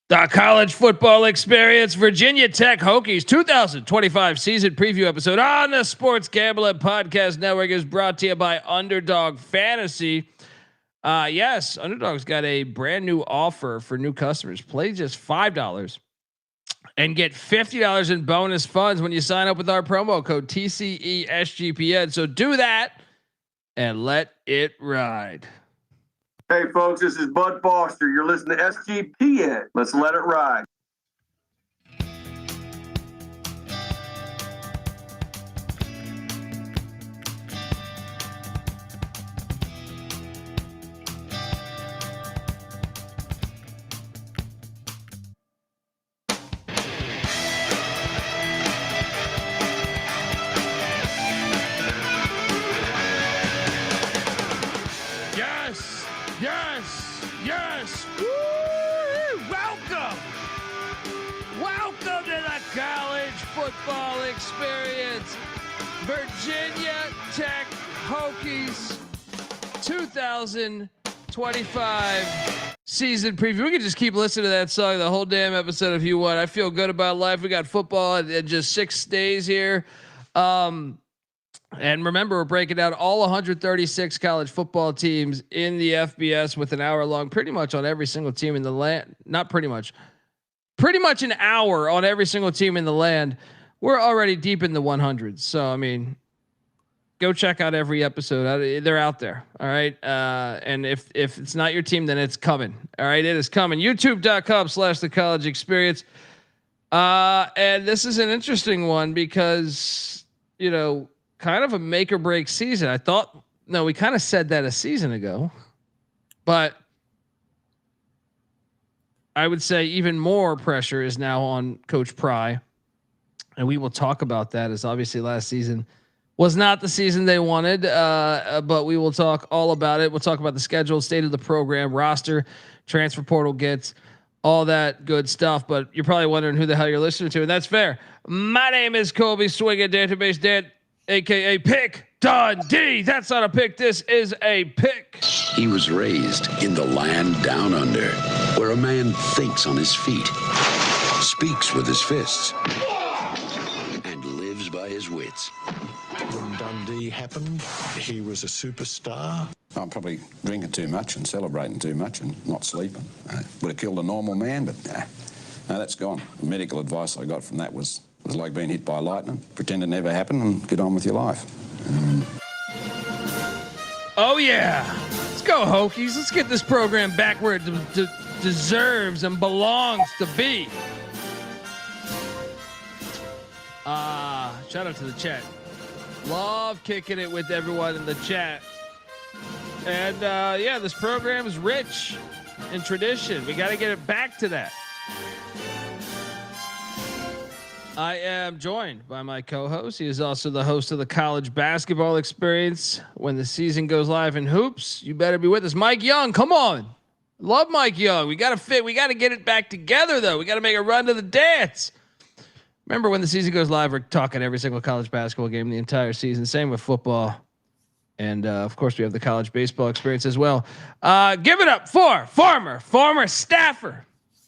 The college football experience, Virginia Tech Hokies 2025 season preview episode on the Sports Gambling Podcast Network is brought to you by Underdog Fantasy. Yes, Underdog's got a brand new offer for new customers. Play just $5 and get $50 in bonus funds when you sign up with our promo code TCESGPN. So do that and let it ride. Hey folks, this is Bud Foster. You're listening to SGPN. Let's let it ride. Yes. Woo! Welcome to the college football experience. Virginia Tech Hokies 2025 season preview. We can just keep listening to that song the whole damn episode if you want. I feel good about life. We got football in just 6 days here. And remember, we're breaking down all 136 college football teams in the FBS with an hour long, pretty much on every single team in the land. Not pretty much an hour on every single team in the land. We're already deep in the 100s. So, I mean, go check out every episode. They're out there. All right. And if it's not your team, then it's coming. All right. It is coming. YouTube.com/the college experience. And this is an interesting one because, kind of a make or break season. I thought, no, we kind of said that a season ago, but I would say even more pressure is now on Coach Pry. And we will talk about that, as obviously last season was not the season they wanted. But we will talk all about it. We'll talk about the schedule, state of the program, roster, transfer portal gets, all that good stuff. But you're probably wondering who the hell you're listening to. And that's fair. My name is Colby Swinging Database Dad, AKA Pick Dundee. That's not a pick. This is a pick. He was raised in the land down under, where a man thinks on his feet, speaks with his fists, and lives by his wits. When Dundee happened, he was a superstar. I'm probably drinking too much and celebrating too much and not sleeping. Would have killed a normal man, but no, that's gone. The medical advice I got from that was like being hit by lightning. Pretend it never happened and get on with your life. Oh yeah, let's go Hokies. Let's get this program back where it deserves and belongs to be. Shout out to the chat. Love kicking it with everyone in the chat. And yeah, this program is rich in tradition. We got to get it back to that. I am joined by my co-host. He is also the host of the college basketball experience. When the season goes live in hoops, you better be with us. Mike Young, come on. Love Mike Young. We got to get it back together though. We got to make a run to the dance. Remember, when the season goes live, we're talking every single college basketball game the entire season. Same with football. And of course we have the college baseball experience as well. Give it up for former staffer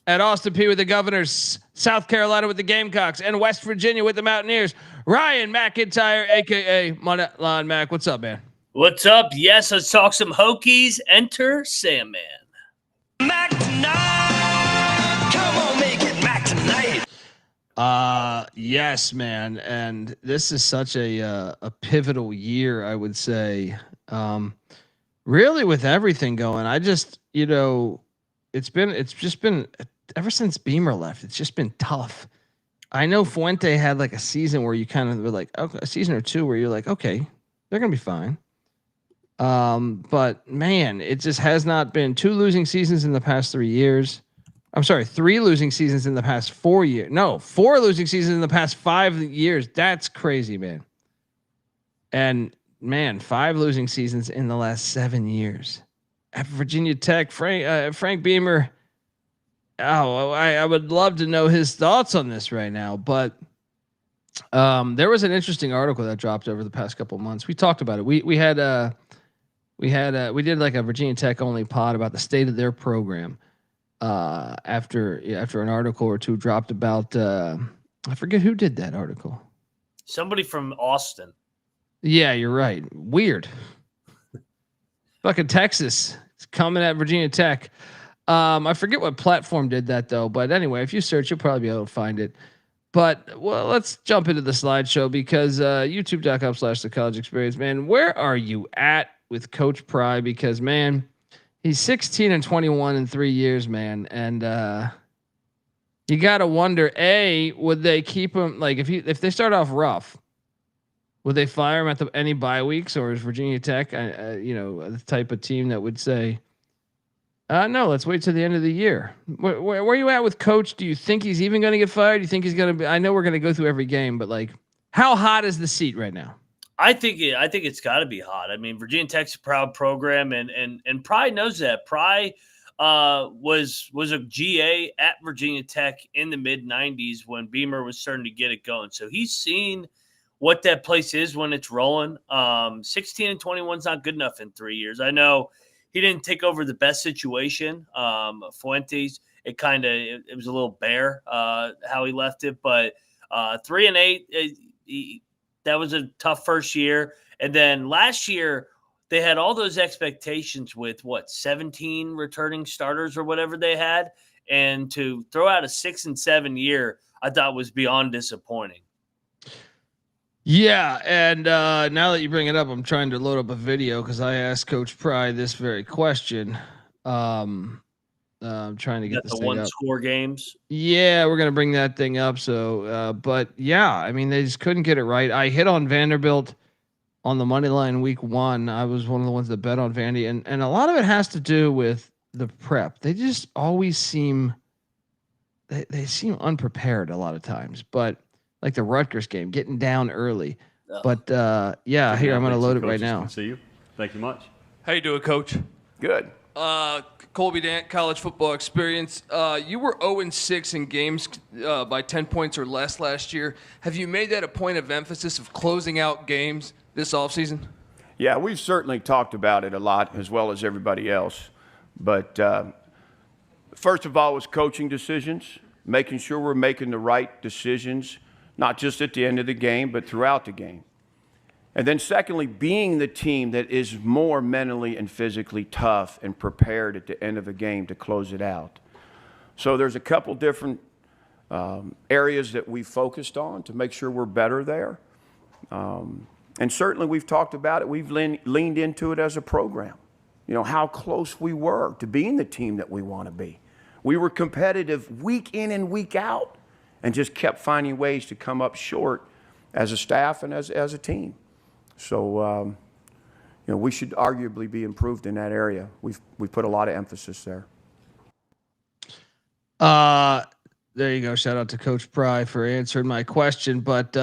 at Austin Peay with the Governors, South Carolina with the Gamecocks, and West Virginia with the Mountaineers, Ryan McIntyre, aka Monetline Mac. What's up, man? What's up? Yes, let's talk some Hokies. Enter Sandman. Mac tonight. Come on, make it Mac tonight. Yes, man. And this is such a pivotal year, I would say. Really with everything going. I just, it's just been ever since Beamer left, it's just been tough. I know Fuente had like a season where you kind of were like, okay, a season or two where you're like, okay, they're going to be fine. But man, it just has not been 2 losing seasons in the past 3 years. I'm sorry, 3 losing seasons in the past 4 years. No, 4 losing seasons in the past 5 years. That's crazy, man. And man, 5 losing seasons in the last 7 years. At Virginia Tech, Frank Beamer. Oh, I would love to know his thoughts on this right now. But there was an interesting article that dropped over the past couple of months. We talked about it. We did like a Virginia Tech only pod about the state of their program. after an article or two dropped about I forget who did that article. Somebody from Austin. Yeah, you're right. Weird. Fucking Texas. It's coming at Virginia Tech. I forget what platform did that though, but anyway, if you search, you'll probably be able to find it. But well, let's jump into the slideshow because youtube.com/the college experience, man. Where are you at with Coach Pry? Because man, he's 16-21 in 3 years, man. And you gotta wonder, would they keep him like if they start off rough? Would they fire him at any bye weeks, or is Virginia Tech, the type of team that would say, no, let's wait till the end of the year? Where are you at with Coach? Do you think he's even going to get fired? Do you think he's going to be? I know we're going to go through every game, but like, how hot is the seat right now? I think it's got to be hot. I mean, Virginia Tech's a proud program, and Pry knows that. Pry was a GA at Virginia Tech in the mid '90s when Beamer was starting to get it going. So he's seen what that place is when it's rolling. 16-21 is not good enough in 3 years. I know he didn't take over the best situation. Fuentes, it was a little bare how he left it, but 3-8, that was a tough first year. And then last year they had all those expectations with 17 returning starters or whatever they had, and to throw out a 6-7 year, I thought was beyond disappointing. Yeah, and now that you bring it up, I'm trying to load up a video because I asked Coach Pry this very question. I'm trying to get this the thing one up. Score games. Yeah, we're gonna bring that thing up. So, but yeah, I mean, they just couldn't get it right. I hit on Vanderbilt on the money line week 1. I was one of the ones that bet on Vandy, and a lot of it has to do with the prep. They just always seem they seem unprepared a lot of times, but. Like the Rutgers game, getting down early. But yeah, here I'm going to load it right now. See you. Thank you much. How you doing, Coach? Good. Colby Dant, college football experience. You were 0-6 in games by 10 points or less last year. Have you made that a point of emphasis of closing out games this offseason? Yeah, we've certainly talked about it a lot, as well as everybody else. But first of all, was coaching decisions, making sure we're making the right decisions, not just at the end of the game, but throughout the game. And then secondly, being the team that is more mentally and physically tough and prepared at the end of a game to close it out. So there's a couple different areas that we focused on to make sure we're better there. And certainly we've talked about it. We've leaned into it as a program. You know, how close we were to being the team that we want to be. We were competitive week in and week out, and just kept finding ways to come up short as a staff and as a team. So, we should arguably be improved in that area. We've put a lot of emphasis there. There you go. Shout out to Coach Pry for answering my question. But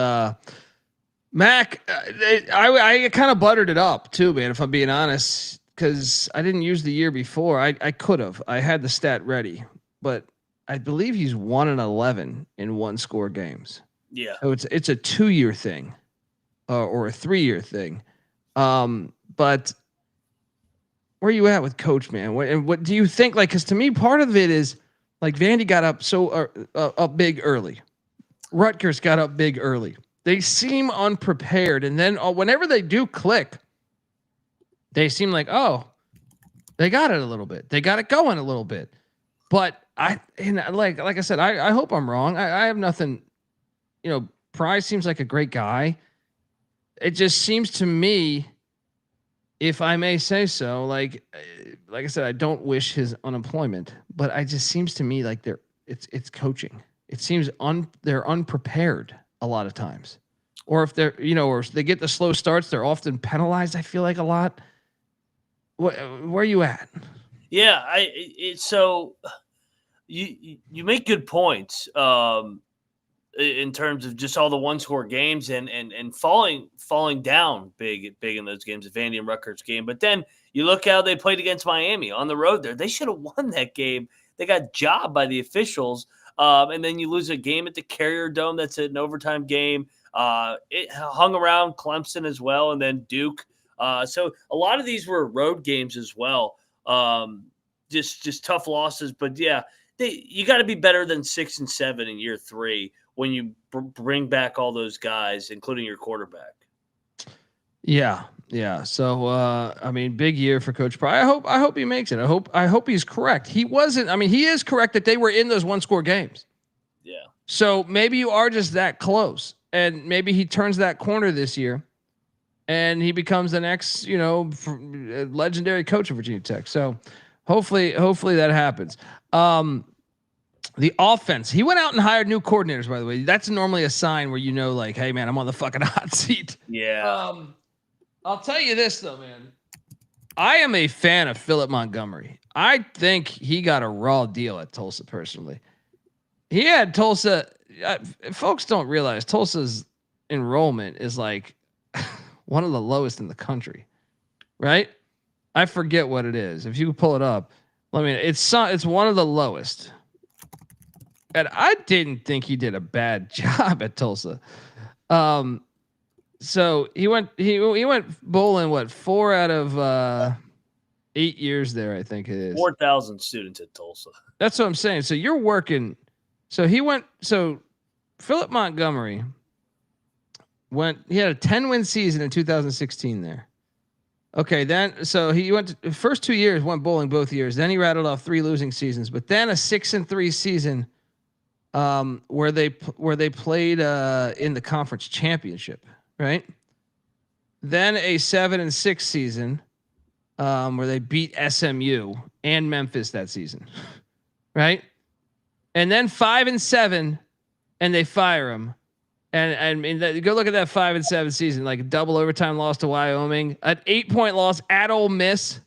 Mac, I kind of buttered it up too, man, if I'm being honest, because I didn't use the year before. I could have. I had the stat ready, but I believe he's 1-11 in one-score games. Yeah. So it's a 2-year thing, or a 3-year thing. But where are you at with Coach, man? What do you think? Like, because to me, part of it is like Vandy got up up big early. Rutgers got up big early. They seem unprepared, and then whenever they do click, they seem like, oh, they got it a little bit. They got it going a little bit. But like I said, I hope I'm wrong. I have nothing, Pry seems like a great guy. It just seems to me, if I may say so, like I said, I don't wish his unemployment, but it just seems to me like it's coaching. It seems they're unprepared a lot of times, or if they're, or if they get the slow starts, they're often penalized. I feel like a lot. Where are you at? Yeah, so you make good points in terms of just all the one-score games and falling down big in those games, the Vandy and Rutgers game. But then you look how they played against Miami on the road there. They should have won that game. They got jobbed by the officials. And then you lose a game at the Carrier Dome that's an overtime game. It hung around Clemson as well, and then Duke. So a lot of these were road games as well. just tough losses. But yeah, you got to be better than 6-7 in year 3 when you bring back all those guys, including your quarterback. Yeah. Yeah. So, I mean, big year for Coach Pry. I hope he makes it. I hope he's correct. He wasn't, I mean, he is correct that they were in those 1-score games. Yeah. So maybe you are just that close, and maybe he turns that corner this year and he becomes the next, legendary coach of Virginia Tech. So hopefully that happens. The offense, he went out and hired new coordinators, by the way. That's normally a sign where, like, hey man, I'm on the fucking hot seat. Yeah. I'll tell you this though, man. I am a fan of Philip Montgomery. I think he got a raw deal at Tulsa personally. He had Tulsa. Folks don't realize Tulsa's enrollment is like one of the lowest in the country, right? I forget what it is. If you pull it up, it's one of the lowest. And I didn't think he did a bad job at Tulsa. So he went bowling 4 out of 8 years there, I think it is. 4,000 students at Tulsa. That's what I'm saying. So you're working. So Philip Montgomery he had a 10-win season in 2016 there. Okay, so he went the first 2 years, went bowling both years. Then he rattled off 3 losing seasons, but then a 6-3 season where they played in the conference championship, right? Then a 7-6 season where they beat SMU and Memphis that season, right? And then 5-7, and they fire him. And go look at that 5-7 season, like a double overtime loss to Wyoming, an 8-point loss at Ole Miss,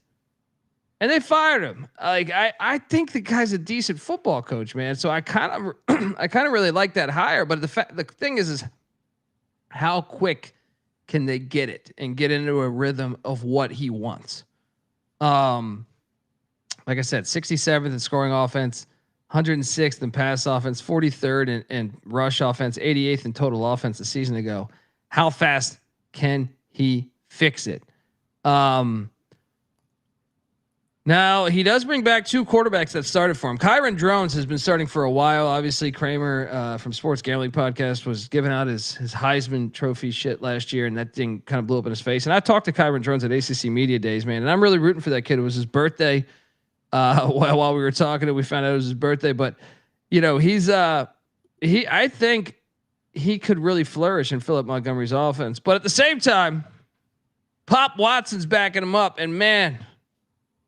and they fired him. Like I think the guy's a decent football coach, man. So I kind of really like that hire. But the thing is how quick can they get it and get into a rhythm of what he wants? Like I said, 67th in scoring offense, 106th in pass offense, 43rd in rush offense, 88th in total offense a season ago. How fast can he fix it? Now he does bring back 2 quarterbacks that started for him. Kyron Drones has been starting for a while. Obviously, Kramer from Sports Gambling Podcast was giving out his Heisman Trophy shit last year, and that thing kind of blew up in his face. And I talked to Kyron Drones at ACC Media Days, man, and I'm really rooting for that kid. It was his birthday. While we were talking, we found out it was his birthday, but I think he could really flourish in Philip Montgomery's offense. But at the same time, Pop Watson's backing him up, and man,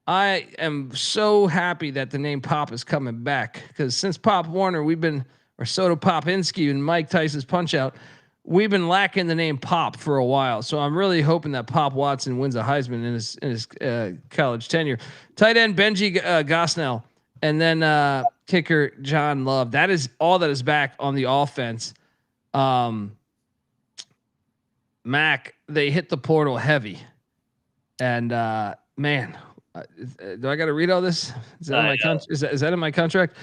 I am so happy that the name Pop is coming back, because since Pop Warner, or Soto Popinski and Mike Tyson's Punch Out, we've been lacking the name Pop for a while. So I'm really hoping that Pop Watson wins a Heisman in his college tenure. Tight end Benji Gosnell, and then kicker John Love. That is all that is back on the offense. Mac, they hit the portal heavy, and man. Do I got to read all this? Is that, is that in my contract?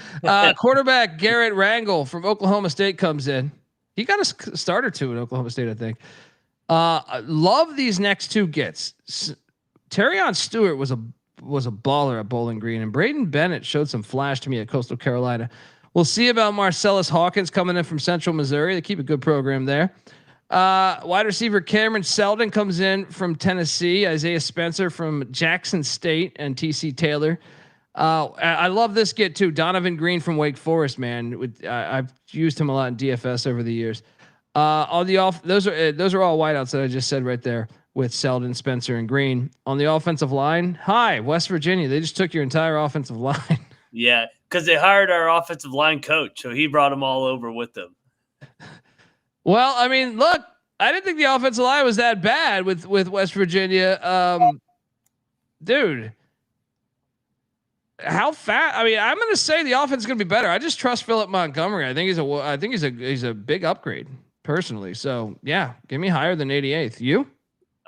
Quarterback Garrett Rangel from Oklahoma State comes in. He got a start or 2 at Oklahoma State, I think. Love these next 2 gets. Terrion Stewart was a baller at Bowling Green, and Braden Bennett showed some flash to me at Coastal Carolina. We'll see about Marcellus Hawkins coming in from Central Missouri. They keep a good program there. Wide receiver Cameron Seldon comes in from Tennessee. Isaiah Spencer from Jackson State, and TC Taylor. I love this get too. Donovan Green from Wake Forest, man. I've used him a lot in DFS over the years. On the those are all wideouts that I just said right there with Seldon, Spencer, and Green. On the offensive line, West Virginia. They just took your entire offensive line. Yeah, because they hired our offensive line coach, so he brought them all over with them. Well, I mean, look, I didn't think the offensive line was that bad with West Virginia. Dude, how fast? I mean, I'm going to say the offense is going to be better. I just trust Philip Montgomery. I think he's a big upgrade personally. So yeah, give me higher than 88th. You?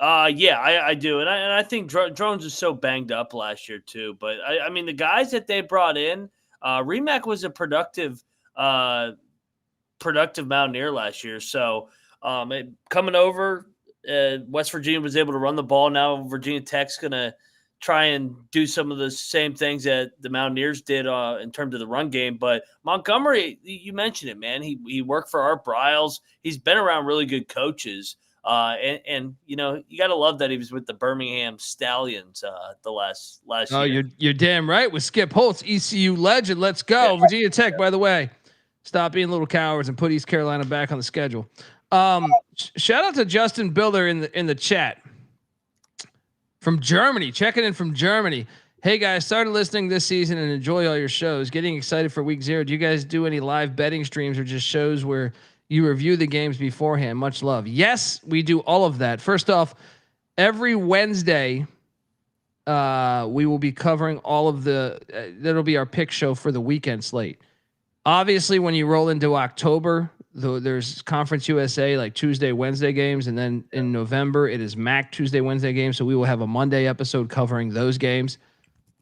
Yeah, I do, and I think Drones is so banged up last year too. But I mean, the guys that they brought in, Remack was a productive Mountaineer last year. So coming over, West Virginia was able to run the ball. Now Virginia Tech's gonna try and do some of the same things that the Mountaineers did in terms of the run game. But Montgomery, you mentioned it, man. He worked for Art Briles. He's been around really good coaches. And you know, you got to love that he was with the Birmingham Stallions the last year. Oh, you're damn right. With Skip Holtz, ECU legend. Let's go. Yeah. Virginia Tech, by the way. Stop being little cowards and put East Carolina back on the schedule. Shout out to Justin Builder in the chat. From Germany, checking in from Germany. Hey guys, started listening this season and enjoy all your shows. Getting excited for week 0. Do you guys do any live betting streams or just shows where you review the games beforehand? Much love. Yes, we do all of that. First off, every Wednesday, we will be covering all of the. That'll be our pick show for the weekend slate. Obviously, when you roll into October, there's Conference USA like Tuesday, Wednesday games, and then in November it is MAC Tuesday, Wednesday games. So we will have a Monday episode covering those games,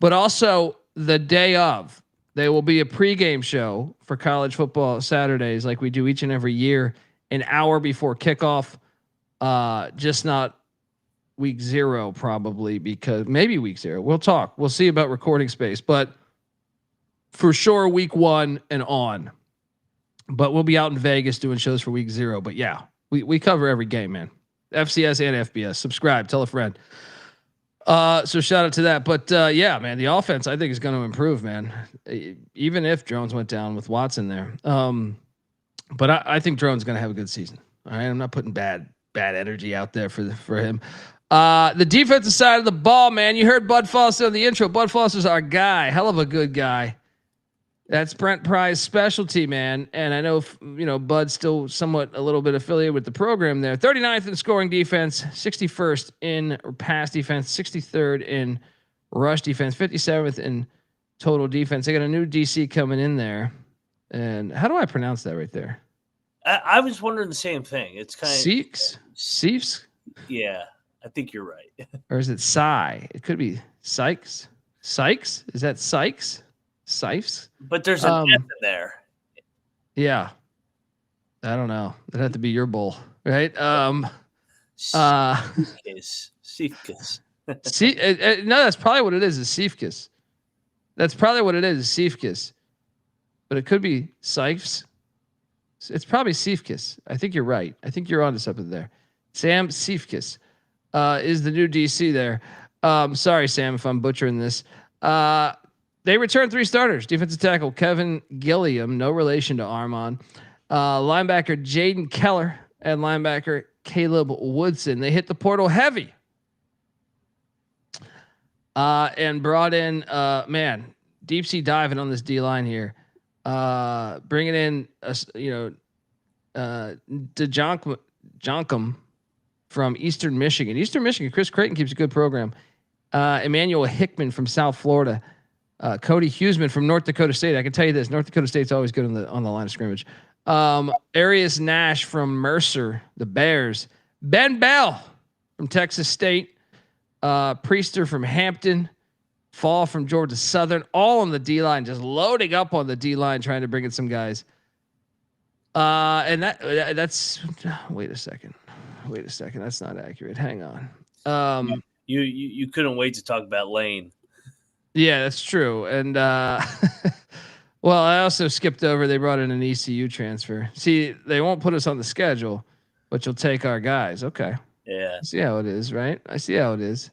but also the day of, there will be a pregame show for college football Saturdays, like we do each and every year, an hour before kickoff. Just not week 0 probably, because maybe week 0. We'll talk. We'll see about recording space, but for sure week 1 and on. But we'll be out in Vegas doing shows for week 0. But yeah, we cover every game, man. FCS and FBS. Subscribe, tell a friend. So shout out to that. But yeah, man, the offense I think is going to improve, man. Even if Drones went down with Watson there. But I think Drones going to have a good season. All right, I'm not putting bad energy out there for him. The defensive side of the ball, man. You heard Bud Foster on the intro. Bud Foster's our guy. Hell of a good guy. That's Brent Pry's specialty, man. And I know, Bud's still somewhat a little bit affiliated with the program there. 39th in scoring defense, 61st in pass defense, 63rd in rush defense, 57th in total defense. They got a new DC coming in there. And how do I pronounce that right there? I was wondering the same thing. It's kind of Sieves? Yeah, I think you're right. Or is it Cy? It could be Sykes. Sykes? Is that Sykes? Sipes? But there's an F in there. Yeah. I don't know. That'd have to be your bull, right? Cephas. No, that's probably what it is Cephas. That's probably what it is Cephas. But it could be Sipes. It's probably Cephas. I think you're right. I think you're onto something there. Sam Cephas is the new DC there. Sorry, Sam, if I'm butchering this. They returned 3 starters. Defensive tackle Kevin Gilliam, no relation to Armon. Linebacker Jaden Keller and linebacker Caleb Woodson. They hit the portal heavy. And brought in, deep sea diving on this D line here. Bringing in, DeJoncum from Eastern Michigan. Eastern Michigan, Chris Creighton keeps a good program. Emmanuel Hickman from South Florida. Cody Huseman from North Dakota State. I can tell you this: North Dakota State's always good on the line of scrimmage. Arius Nash from Mercer, the Bears. Ben Bell from Texas State. Priester from Hampton. Fall from Georgia Southern. All on the D line, just loading up on the D line, trying to bring in some guys. And that's. Wait a second. That's not accurate. Hang on. You couldn't wait to talk about Lane. Yeah, that's true. And well, I also skipped over. They brought in an ECU transfer. See, they won't put us on the schedule, but you'll take our guys. Okay. Yeah. I see how it is, right? I see how it is.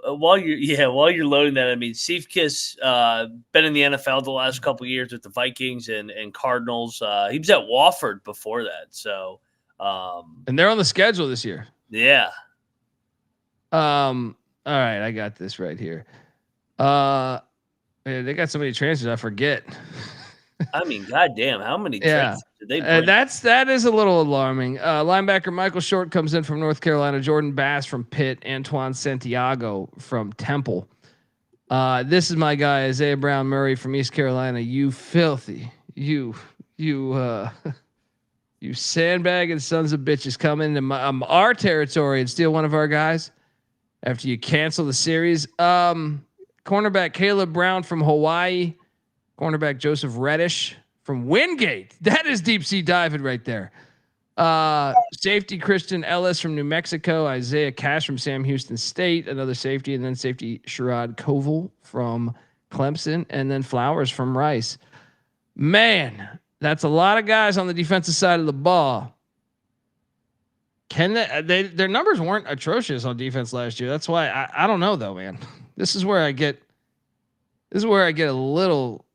While you're loading that, I mean, Cephas been in the NFL the last couple of years with the Vikings and Cardinals. He was at Wofford before that. So, and they're on the schedule this year. Yeah. All right, I got this right here. Man, they got so many transfers, I forget. I mean, goddamn, how many transfers did they bring? That is a little alarming. Linebacker Michael Short comes in from North Carolina, Jordan Bass from Pitt, Antoine Santiago from Temple. This is my guy, Isaiah Brown Murray from East Carolina. You filthy. You sandbagging sons of bitches come into our territory and steal one of our guys after you cancel the series. Cornerback Caleb Brown from Hawaii. Cornerback Joseph Reddish from Wingate. That is deep sea diving right there. Safety Christian Ellis from New Mexico, Isaiah Cash from Sam Houston State, another safety, and then safety Sherrod Koval from Clemson, and then Flowers from Rice. Man, that's a lot of guys on the defensive side of the ball. Can their numbers weren't atrocious on defense last year. That's why I don't know though, man. This is where I get a little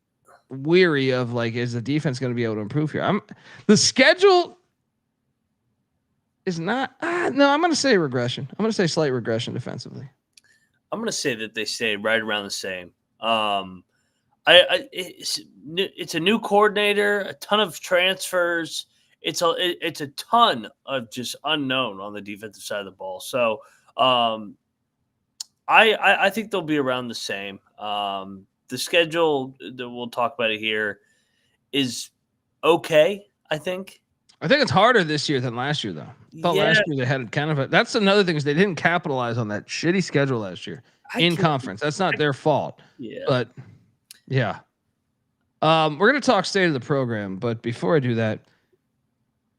weary of like, is the defense going to be able to improve here? The schedule is not. No, I'm going to say regression. I'm going to say slight regression defensively. I'm going to say that they stay right around the same. It's a new coordinator, a ton of transfers. It's a ton of just unknown on the defensive side of the ball. So I think they'll be around the same. The schedule that we'll talk about it here is okay. I think it's harder this year than last year, though. Last year they had kind of that's another thing is they didn't capitalize on that shitty schedule last year in conference. That's not their fault. Yeah, but yeah. We're gonna talk state of the program, but before I do that,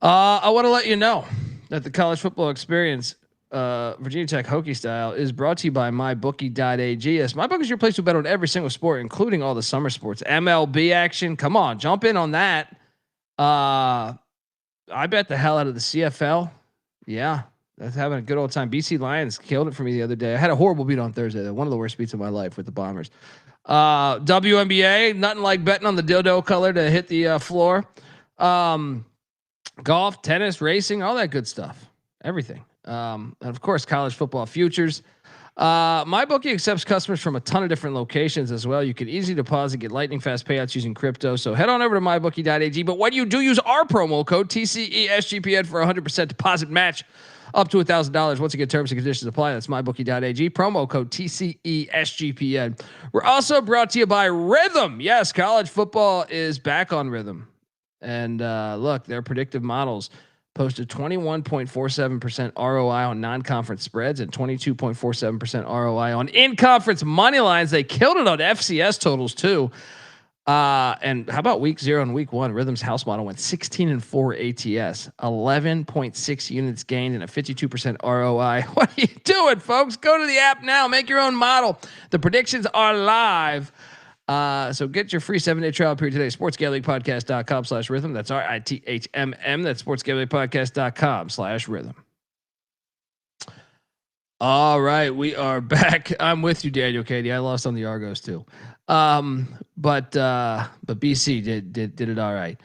I want to let you know that the college football experience, Virginia Tech Hokie style, is brought to you by MyBookie.ag. Yes, MyBookie is your place to bet on every single sport, including all the summer sports. MLB action. Come on, jump in on that. I bet the hell out of the CFL. Yeah, that's having a good old time. BC Lions killed it for me the other day. I had a horrible beat on Thursday, though. One of the worst beats of my life with the Bombers. WNBA, nothing like betting on the dildo color to hit the floor. Golf, tennis, racing, all that good stuff. Everything. And of course, college football futures. MyBookie accepts customers from a ton of different locations as well. You can easily deposit, get lightning fast payouts using crypto. So head on over to mybookie.ag. But when you do, use our promo code TCESGPN for 100% deposit match up to $1,000. Once again, terms and conditions apply. That's mybookie.ag. Promo code TCESGPN. We're also brought to you by Rhythm. Yes, college football is back on Rhythm. And look, their predictive models posted 21.47% ROI on non-conference spreads and 22.47% ROI on in-conference money lines. They killed it on FCS totals too. And how about week 0 and week 1? Rhythm's house model went 16-4 ATS, 11.6 units gained, and a 52% ROI. What are you doing, folks? Go to the app now. Make your own model. The predictions are live. So get your free 7-day trial period today. sportsgamblingpodcast.com/rhythm. That's RITHMM. That's sportsgamblingpodcast.com/rhythm. All right, we are back. I'm with you, Daniel Katie. I lost on the Argos too. But BC did it all right.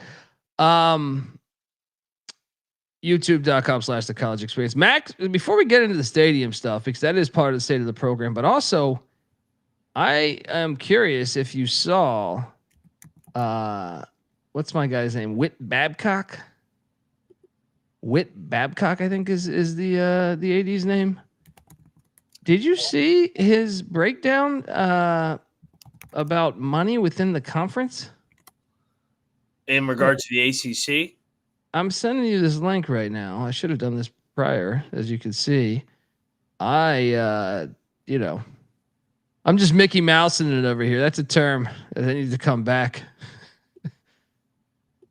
YouTube.com/the college experience. Max, before we get into the stadium stuff, because that is part of the state of the program, but also I am curious if you saw, what's my guy's name? Whit Babcock, I think is the AD's name. Did you see his breakdown about money within the conference? In regard to the ACC? I'm sending you this link right now. I should have done this prior, as you can see. I'm just Mickey Mousing it over here. That's a term that needs to come back.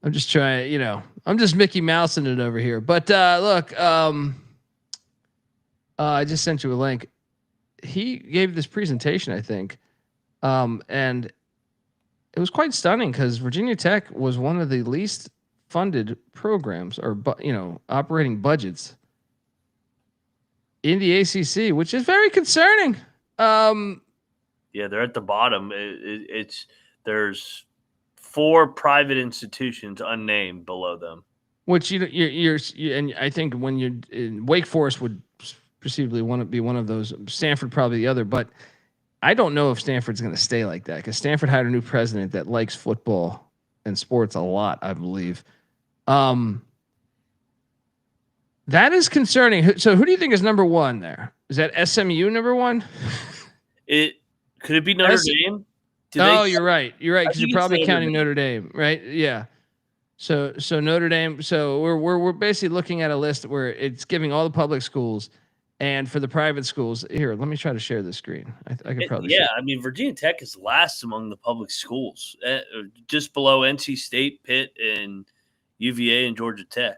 I'm just trying, I'm just Mickey Mousing it over here. But look, I just sent you a link. He gave this presentation, I think, and it was quite stunning because Virginia Tech was one of the least funded programs or operating budgets in the ACC, which is very concerning. Yeah, they're at the bottom. There's 4 private institutions unnamed below them. Which you're and I think when you're in Wake Forest would perceivably want to be one of those. Stanford probably the other, but I don't know if Stanford's going to stay like that because Stanford had a new president that likes football and sports a lot, I believe. That is concerning. So who do you think is number 1 there? Is that SMU number 1? Could it be Notre Dame? You're right. You're right because you're probably counting Notre Dame, right? Yeah. So Notre Dame. So we're basically looking at a list where it's giving all the public schools, and for the private schools. Here, let me try to share the screen. I could probably. Yeah, I mean Virginia Tech is last among the public schools, just below NC State, Pitt, and UVA and Georgia Tech.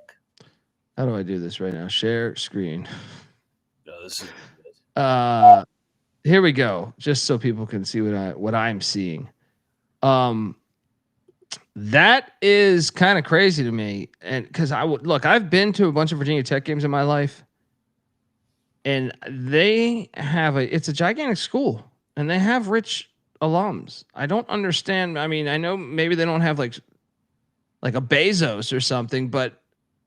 How do I do this right now? Share screen. No, this is Here we go. Just so people can see what I'm seeing. That is kind of crazy to me, and because I've been to a bunch of Virginia Tech games in my life, and it's a gigantic school, and they have rich alums. I don't understand. I mean, I know maybe they don't have like a Bezos or something, but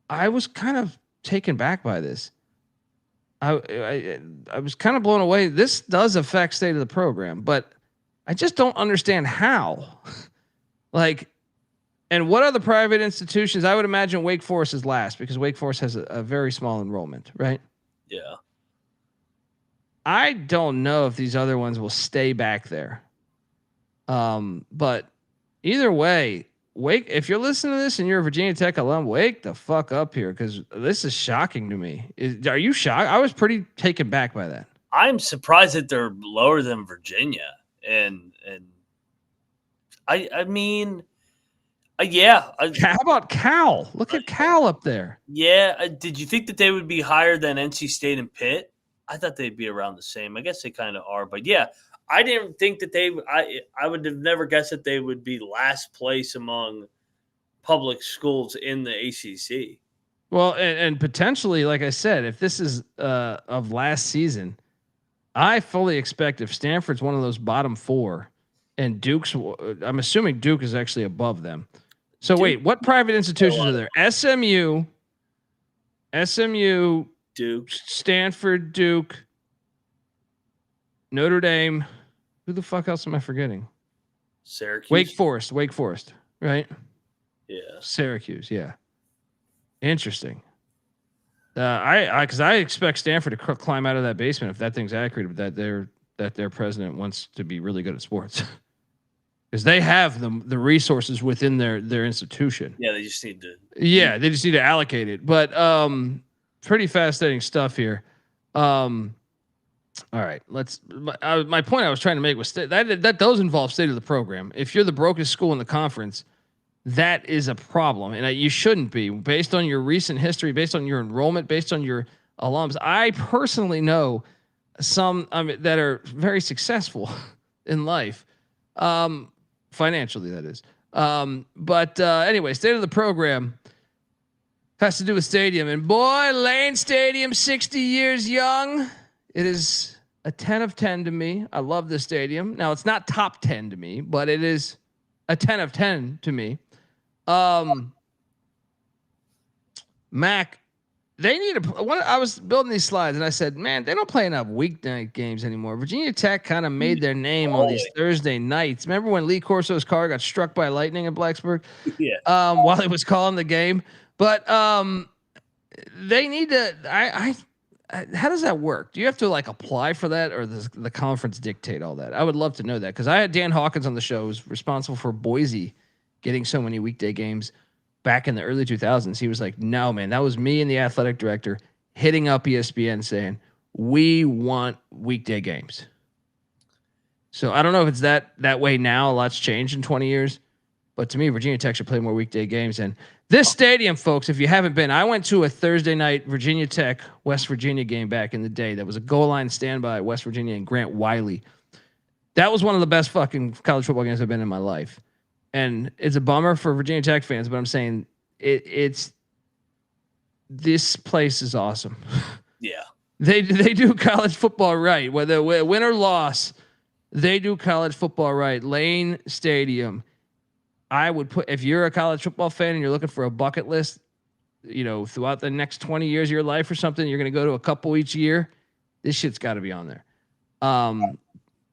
I was kind of taken back by this. I was kind of blown away. This does affect state of the program, but I just don't understand how. Like, and what other private institutions? I would imagine Wake Forest is last because Wake Forest has a very small enrollment, right? Yeah. I don't know if these other ones will stay back there. But either way, if you're listening to this and you're a Virginia Tech alum, wake the fuck up here because this is shocking to me. Are you shocked? I was pretty taken back by that. I'm surprised that they're lower than Virginia, and I mean, yeah. How about Cal? Look at Cal up there. Yeah. Did you think that they would be higher than NC State and Pitt? I thought they'd be around the same. I guess they kind of are, but yeah. I didn't think that I would have never guessed that they would be last place among public schools in the ACC. Well, and potentially, like I said, if this is of last season, I fully expect if Stanford's one of those bottom four, and Duke's, I'm assuming Duke is actually above them. So wait, what private institutions are there? SMU, Duke, Stanford, Duke, Notre Dame. Who the fuck else am I forgetting? Syracuse. Wake Forest, right? Yeah. Syracuse, yeah. Interesting. I expect Stanford to climb out of that basement if that thing's accurate, that their president wants to be really good at sports. Because they have the resources within their institution. Yeah, they just need to. Yeah, they just need to allocate it. But pretty fascinating stuff here. All right, my point I was trying to make was that those involve state of the program. If you're the brokest school in the conference, that is a problem, and you shouldn't be based on your recent history, based on your enrollment, based on your alums. I personally know some that are very successful in life, financially, that is. But anyway, state of the program has to do with stadium, and boy, Lane Stadium, 60 years young. It is a 10 of 10 to me. I love this stadium. Now, it's not top 10 to me, but it is a 10 of 10 to me. Mac, they need I was building these slides, and I said, man, they don't play enough weeknight games anymore. Virginia Tech kind of made their name on these Thursday nights. Remember when Lee Corso's car got struck by lightning in Blacksburg? Yeah. While he was calling the game. But they need to how does that work? Do you have to like apply for that, or does the conference dictate all that? I would love to know that because I had Dan Hawkins on the show, who's responsible for Boise getting so many weekday games back in the early 2000s. He was like, no, man, that was me and the athletic director hitting up ESPN saying, we want weekday games. So I don't know if it's that way now. A lot's changed in 20 years. But to me, Virginia Tech should play more weekday games. And this stadium, folks, if you haven't been, I went to a Thursday night Virginia Tech, West Virginia game back in the day. That was a goal line standby at West Virginia and Grant Wiley. That was one of the best fucking college football games I've been in my life. And it's a bummer for Virginia Tech fans, but I'm saying this place is awesome. Yeah. They do college football right. Whether win or loss, they do college football right. Lane Stadium. I would put, if you're a college football fan and you're looking for a bucket list, throughout the next 20 years of your life or something, you're going to go to a couple each year. This shit's got to be on there.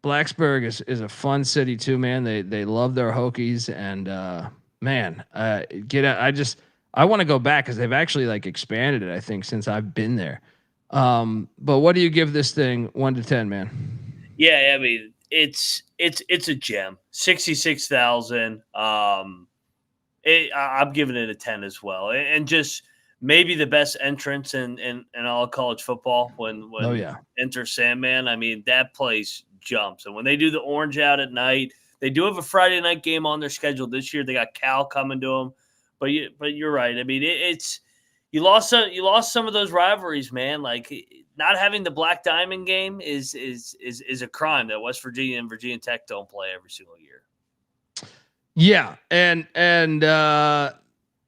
Blacksburg is a fun city too, man. They love their Hokies, and I want to go back because they've actually like expanded it, I think, since I've been there. But what do you give this thing 1 to 10, man? Yeah, I mean, it's a gem. 66,000. I'm giving it a 10 as well, and just maybe the best entrance in all college football when Enter Sandman. I mean, that place jumps, and when they do the orange out at night, they do have a Friday night game on their schedule this year. They got Cal coming to them, but you're right. I mean, it's you lost some of those rivalries, man. Like not having the Black Diamond game is a crime that West Virginia and Virginia Tech don't play every single year. Yeah, and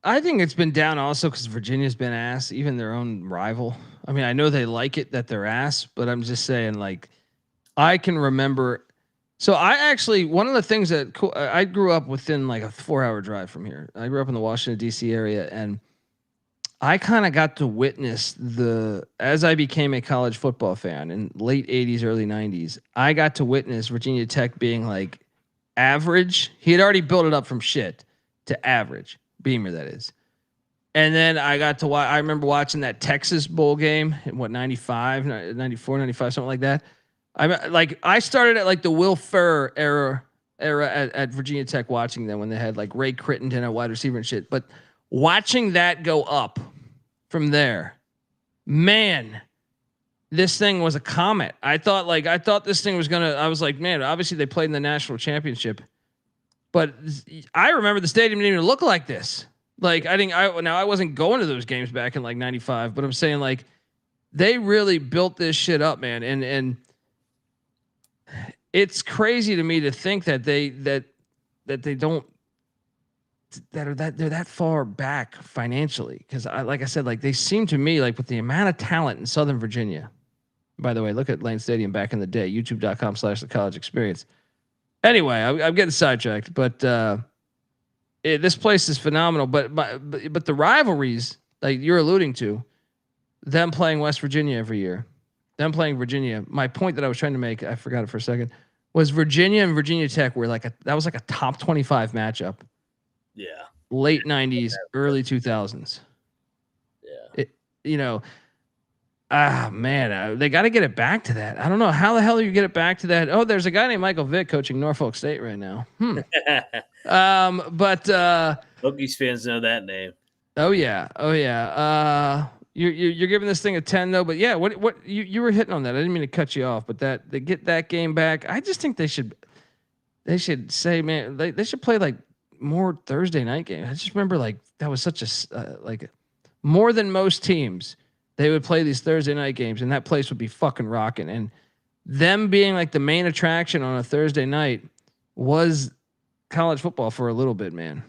I think it's been down also because Virginia's been ass, even their own rival. I mean, I know they like it that they're ass, but I'm just saying, like, I can remember. So I actually, one of the things that I grew up within like a 4-hour drive from here. I grew up in the Washington D.C. area, and I kind of got to witness as I became a college football fan in late 80s, early 90s. I got to witness Virginia Tech being like average. He had already built it up from shit to average. Beamer, that is. And then I got to watch, I remember watching that Texas bowl game in 95, 94, 95, something like that. I started at like the Will Ferrell era at Virginia Tech, watching them when they had like Ray Crittenden at wide receiver and shit. But watching that go up from there, man, this thing was a comet. I thought this thing was I was like, man, obviously they played in the national championship. But I remember the stadium didn't even look like this. Like I wasn't going to those games back in like 95, but I'm saying like they really built this shit up, man. And it's crazy to me to think that they're that far back financially. Cause like I said, like they seem to me like with the amount of talent in Southern Virginia. By the way, look at Lane Stadium back in the day, youtube.com/the college experience. Anyway, I'm getting sidetracked, but this place is phenomenal. But the rivalries, like you're alluding to, them playing West Virginia every year, them playing Virginia. My point that I was trying to make, I forgot it for a second, was Virginia and Virginia Tech were that was like a top 25 matchup. Yeah. Late 90s, early 2000s. Yeah. Man, they got to get it back to that. I don't know how the hell you get it back to that. Oh, there's a guy named Michael Vick coaching Norfolk State right now. But Hokies fans know that name. Oh yeah. You're giving this thing a 10 though, but yeah, what you were hitting on that. I didn't mean to cut you off, but they get that game back. I just think they should say, man, they should play like more Thursday night games. I just remember like that was such a like more than most teams. They would play these Thursday night games, and that place would be fucking rocking. And them being like the main attraction on a Thursday night was college football for a little bit, man.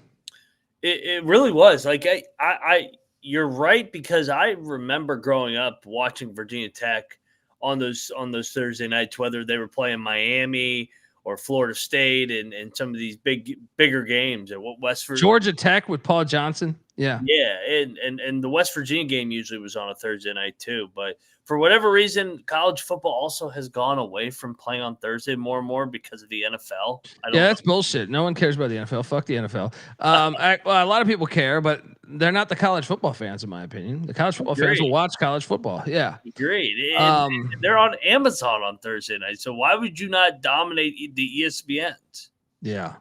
It really was. Like I you're right, because I remember growing up watching Virginia Tech on those Thursday nights, whether they were playing Miami or Florida State and some of these bigger games at West Virginia. Georgia Tech with Paul Johnson. Yeah. Yeah. And the West Virginia game usually was on a Thursday night too. But for whatever reason, college football also has gone away from playing on Thursday more and more because of the NFL. That's bullshit. No one cares about the NFL. Fuck the NFL. A lot of people care, but they're not the college football fans, in my opinion. The college football fans will watch college football. Yeah. Agreed. And they're on Amazon on Thursday night. So why would you not dominate the ESPNs? Yeah.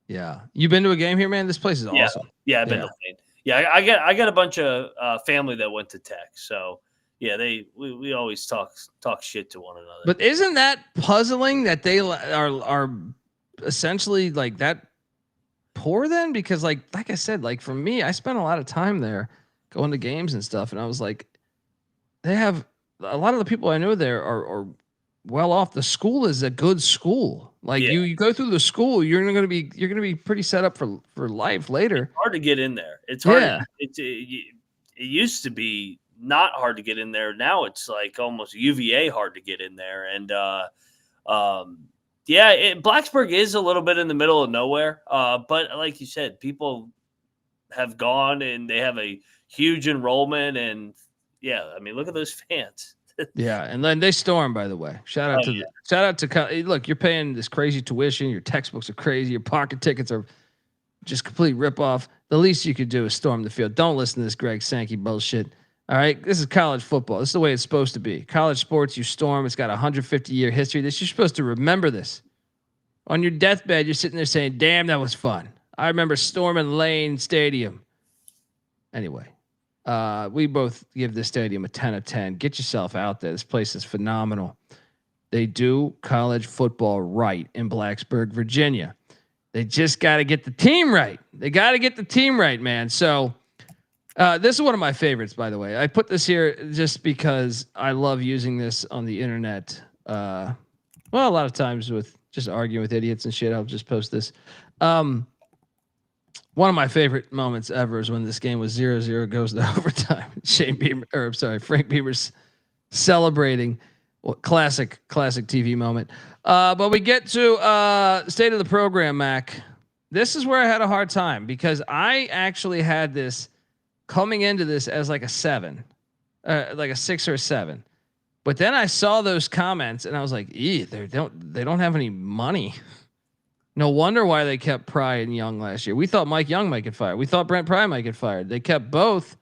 Yeah. You been to a game here, man? This place is awesome. Yeah, I've been to Lane. Yeah, I got a bunch of family that went to Tech. So yeah, we always talk shit to one another. But isn't that puzzling that they are essentially like that poor then? Because like I said, like for me, I spent a lot of time there going to games and stuff, and I was like, they have a lot of the people I know there are well off. The school is a good school. Like you go through the school, you're gonna be pretty set up for life later. It's hard to get in there. It's hard. Yeah. It used to be not hard to get in there. Now it's like almost UVA hard to get in there. And Blacksburg is a little bit in the middle of nowhere. But like you said, people have gone and they have a huge enrollment. And yeah, I mean, look at those fans. Yeah, and then they storm. By the way, shout out to look. You're paying this crazy tuition. Your textbooks are crazy. Your pocket tickets are just complete rip off. The least you could do is storm the field. Don't listen to this Greg Sankey bullshit. All right, this is college football. This is the way it's supposed to be. College sports, you storm. It's got a 150-year history. You're supposed to remember this. On your deathbed, you're sitting there saying, "Damn, that was fun. I remember storming Lane Stadium." Anyway. We both give this stadium a 10 of 10. Get yourself out there. This place is phenomenal. They do college football right in Blacksburg, Virginia. They just got to get the team right. They got to get the team right, man. So This is one of my favorites, by the way. I put this here just because I love using this on the internet. Well, a lot of times with just arguing with idiots and shit, I'll just post this. One of my favorite moments ever is when this game was 0-0, goes to overtime. Frank Beamer's celebrating. Well, classic TV moment. But we get to state of the program, Mac. This is where I had a hard time because I actually had this coming into this as like a 7, like a 6 or a 7. But then I saw those comments and I was like, they don't have any money. No wonder why they kept Pry and Young last year. We thought Mike Young might get fired. We thought Brent Pry might get fired. They kept both.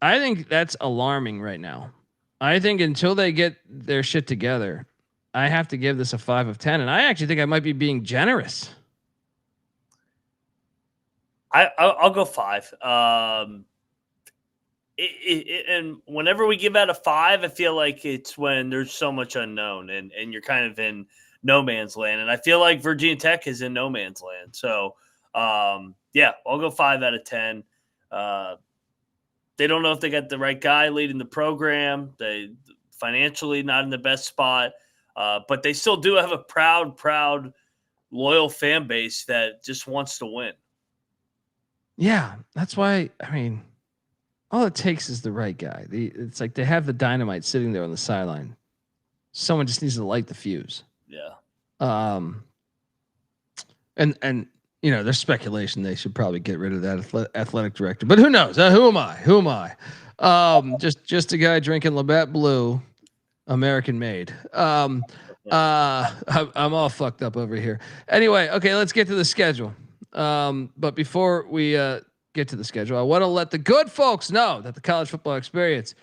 I think that's alarming right now. I think until they get their shit together, I have to give this a 5 of 10. And I actually think I might be being generous. I'll go 5. And whenever we give out a 5, I feel like it's when there's so much unknown and you're kind of in no man's land. And I feel like Virginia Tech is in no man's land. So, yeah, I'll go 5 out of 10. They don't know if they got the right guy leading the program. They financially not in the best spot, but they still do have a proud, loyal fan base that just wants to win. Yeah, that's why. I mean, all it takes is the right guy. It's like they have the dynamite sitting there on the sideline. Someone just needs to light the fuse. Yeah. And you know, there's speculation they should probably get rid of that athletic director, but who knows? Who am I? Just a guy drinking Labatt Blue, American made. I'm all fucked up over here. Anyway, okay, let's get to the schedule. But before we get to the schedule, I want to let the good folks know that the College Football Experience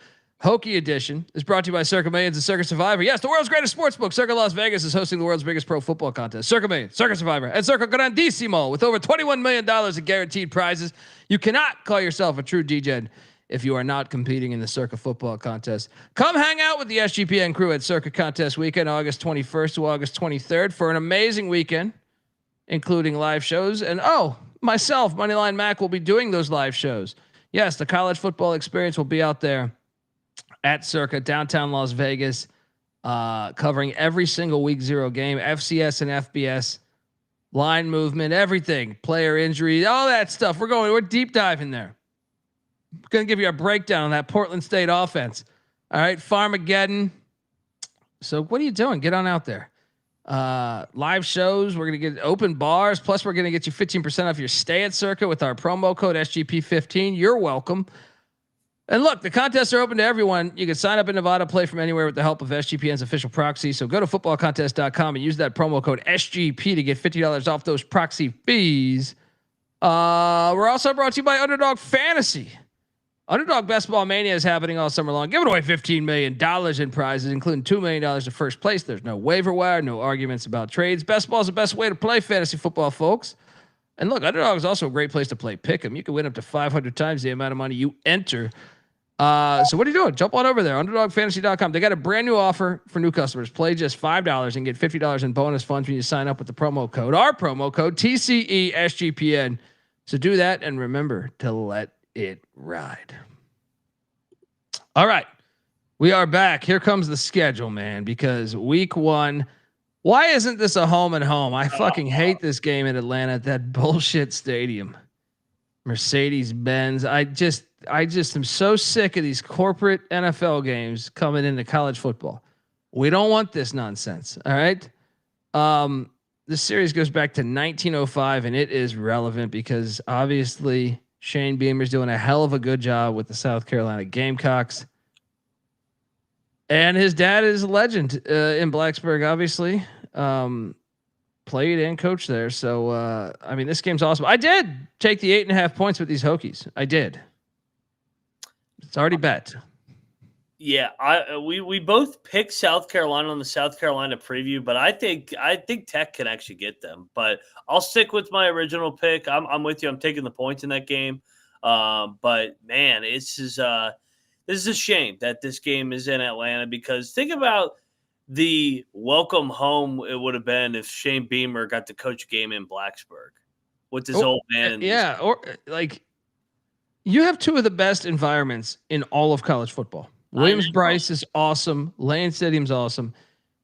Hokie Edition is brought to you by Circa Millions and Circa Survivor. Yes, the world's greatest sports book. Circa Las Vegas is hosting the world's biggest pro football contest. Circa Millions, Circa Survivor, and Circa Grandissimo with over $21 million in guaranteed prizes. You cannot call yourself a true DGen if you are not competing in the Circa football contest. Come hang out with the SGPN crew at Circa Contest Weekend, August 21st to August 23rd for an amazing weekend, including live shows. And myself, Moneyline Mac, will be doing those live shows. Yes, the College Football Experience will be out there at Circa, downtown Las Vegas, covering every single week 0 game, FCS and FBS, line movement, everything, player injury, all that stuff. We're deep diving there. We're going to give you a breakdown on that Portland State offense. All right, Farmageddon. So what are you doing? Get on out there. Live shows. We're going to get open bars. Plus, we're going to get you 15% off your stay at Circa with our promo code SGP15. You're welcome. And look, the contests are open to everyone. You can sign up in Nevada, play from anywhere with the help of SGPN's official proxy. So go to footballcontest.com and use that promo code SGP to get $50 off those proxy fees. We're also brought to you by Underdog Fantasy. Underdog Best Ball Mania is happening all summer long, giving away $15 million in prizes, including $2 million to first place. There's no waiver wire, no arguments about trades. Best ball is the best way to play fantasy football, folks. And look, Underdog is also a great place to play pick'em. You can win up to 500 times the amount of money you enter. So what are you doing? Jump on over there, underdogfantasy.com. They got a brand new offer for new customers. Play just $5 and get $50 in bonus funds when you sign up with the promo code. Our promo code TCESGPN. So do that and remember to let it ride. All right. We are back. Here comes the schedule, man, because week 1, why isn't this a home and home? I fucking hate this game in Atlanta at that bullshit stadium. Mercedes-Benz. I just am so sick of these corporate NFL games coming into college football. We don't want this nonsense. All right. This series goes back to 1905 and it is relevant because obviously Shane Beamer's doing a hell of a good job with the South Carolina Gamecocks. And his dad is a legend in Blacksburg, obviously. Played and coached there. So, I mean, this game's awesome. I did take the 8.5 points with these Hokies. I did. It's already bet. Yeah, we both picked South Carolina on the South Carolina preview, but I think Tech can actually get them. But I'll stick with my original pick. I'm with you. I'm taking the points in that game. But man, this is a shame that this game is in Atlanta because think about the welcome home it would have been if Shane Beamer got to coach a game in Blacksburg with his old man. Yeah, or like You have two of the best environments in all of college football. Williams-Brice is awesome. Lane Stadium's awesome.